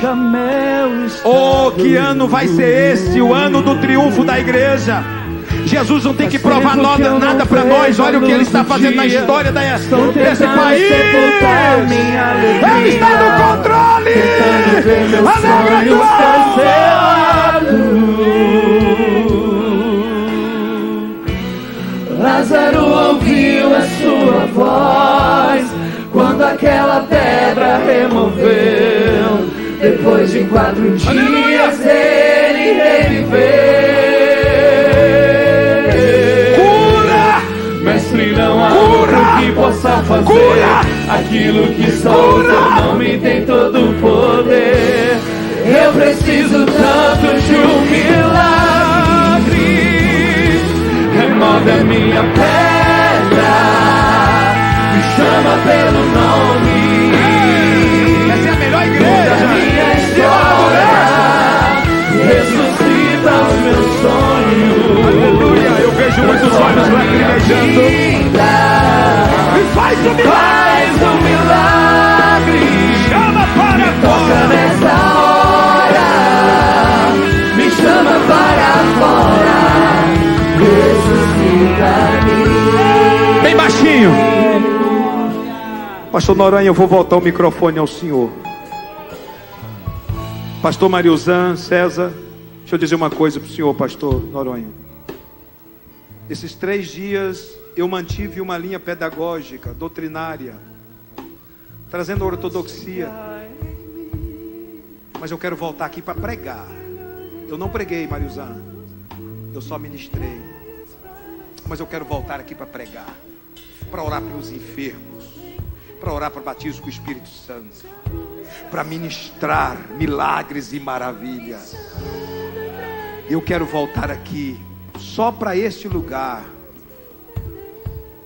Oh, que ano vai ser esse? O ano do triunfo da igreja. Jesus não tem que provar nada para nós. Olha o que Ele está fazendo na história desse país. Ele está no controle. Alegra Lázaro ouviu a sua voz quando aquela pedra removeu. Depois de 4 dias ele reviveu. Mestre, não há outro que possa fazer aquilo que só o teu nome tem todo o poder. Eu preciso tanto de um milagre. Remove a minha pedra, me chama pelo nome. Essa é a melhor igreja. Muda minha história, ressuscita os meus sonhos. Aleluia, eu vejo muitos olhos lacrimejando. E faz um milagre. Chama para toca nessa hora, me chama para fora, ressuscita-me. Bem baixinho. Pastor Noronha, eu vou voltar o microfone ao senhor. Pastor Mariuzan, César, deixa eu dizer uma coisa para o senhor, pastor Noronha. Esses 3 dias eu mantive uma linha pedagógica, doutrinária, trazendo a ortodoxia. Mas eu quero voltar aqui para pregar. Eu não preguei, Mariuzan, eu só ministrei. Mas eu quero voltar aqui para pregar, para orar pelos enfermos, para orar para o batismo com o Espírito Santo, para ministrar milagres e maravilhas. Eu quero voltar aqui só para este lugar,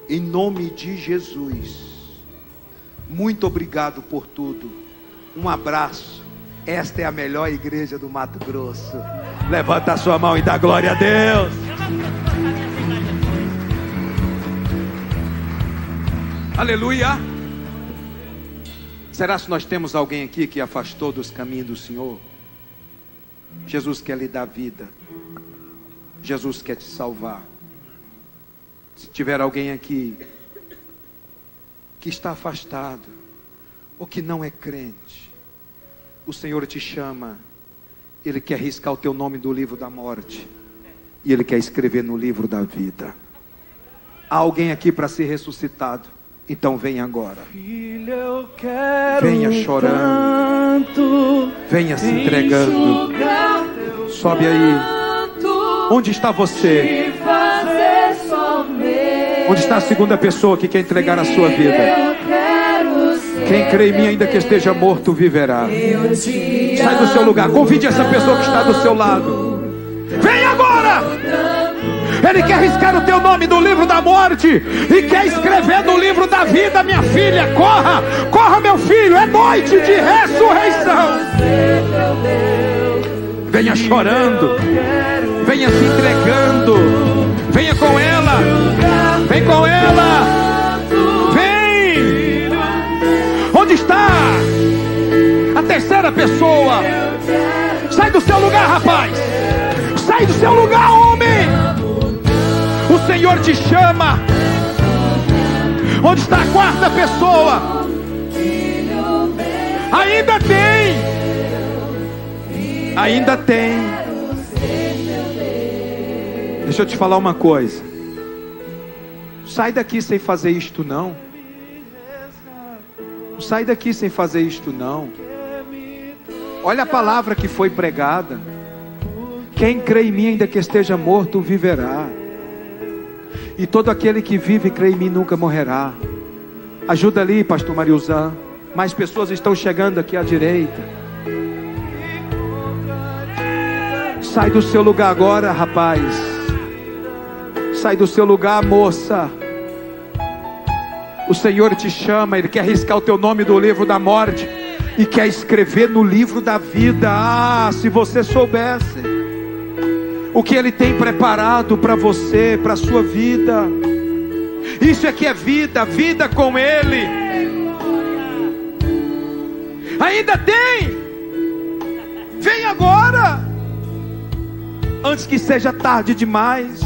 em nome de Jesus. Muito obrigado por tudo. Um abraço. Esta é a melhor igreja do Mato Grosso. Levanta a sua mão e dá glória a Deus. Aleluia. Será que nós temos alguém aqui que afastou dos caminhos do Senhor? Jesus quer lhe dar vida. Jesus quer te salvar. Se tiver alguém aqui que está afastado ou que não é crente, o Senhor te chama. Ele quer riscar o teu nome do livro da morte e Ele quer escrever no livro da vida. Há alguém aqui para ser ressuscitado? Então venha agora. Venha chorando. Venha se entregando. Sobe aí. Onde está você? Onde está a segunda pessoa que quer entregar a sua vida? Quem crê em mim, ainda que esteja morto, viverá. Sai do seu lugar. Convide essa pessoa que está do seu lado. Vem agora! Ele quer riscar o teu nome do livro da morte e quer escrever no livro da vida. Minha filha, corra! Corra, meu filho! É noite de ressurreição. Venha chorando. Venha se entregando. Venha com ela. Vem com ela. Vem. Onde está a terceira pessoa? Sai do seu lugar, rapaz. Sai do seu lugar, homem. O Senhor te chama. Onde está a quarta pessoa? Ainda tem. Ainda tem. Deixa eu te falar uma coisa. Sai daqui sem fazer isto não. Sai daqui sem fazer isto não. Olha a palavra que foi pregada. Quem crê em mim, ainda que esteja morto, viverá. E todo aquele que vive e crê em mim nunca morrerá. Ajuda ali, pastor Mariuzan. Mais pessoas estão chegando aqui à direita. Sai do seu lugar agora, rapaz. Sai do seu lugar, moça. O Senhor te chama. Ele quer riscar o teu nome do livro da morte e quer escrever no livro da vida. Ah, se você soubesse. o que Ele tem preparado para você, para a sua vida. Isso é que é vida, vida com Ele. Ainda tem. Vem agora, antes que seja tarde demais.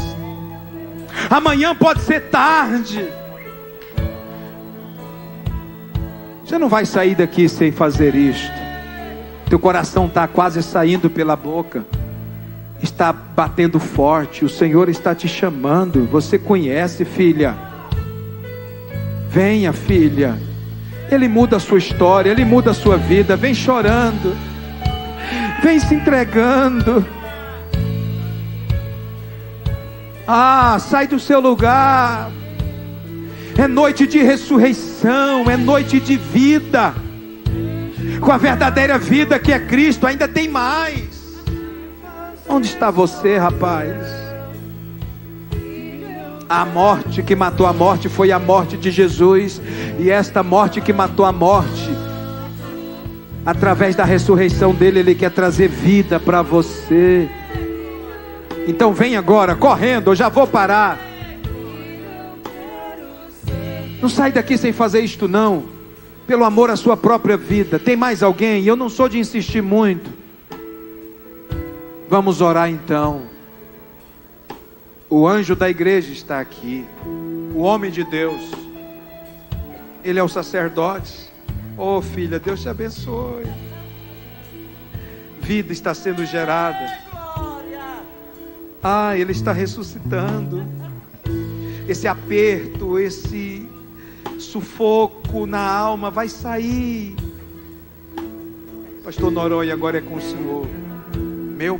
Amanhã pode ser tarde. Você não vai sair daqui sem fazer isto. Teu coração está quase saindo pela boca, está batendo forte. O Senhor está te chamando. Você conhece, filha? Venha, filha. Ele muda a sua história, Ele muda a sua vida. Vem chorando, vem se entregando. Sai do seu lugar. É noite de ressurreição, é noite de vida, com a verdadeira vida que é Cristo. Ainda tem mais. Onde está você, rapaz? A morte que matou a morte foi a morte de Jesus. E esta morte que matou a morte, através da ressurreição dele, Ele quer trazer vida para você. Então vem agora, correndo, eu já vou parar. Não sai daqui sem fazer isto não, pelo amor à sua própria vida. Tem mais alguém? Eu não sou de insistir muito. Vamos orar então. O anjo da igreja está aqui, o homem de Deus, ele é o sacerdote. Oh filha, Deus te abençoe. Vida está sendo gerada. Ele está ressuscitando. Esse aperto, esse sufoco na alma vai sair. Pastor Noronha, agora é com o Senhor. Meu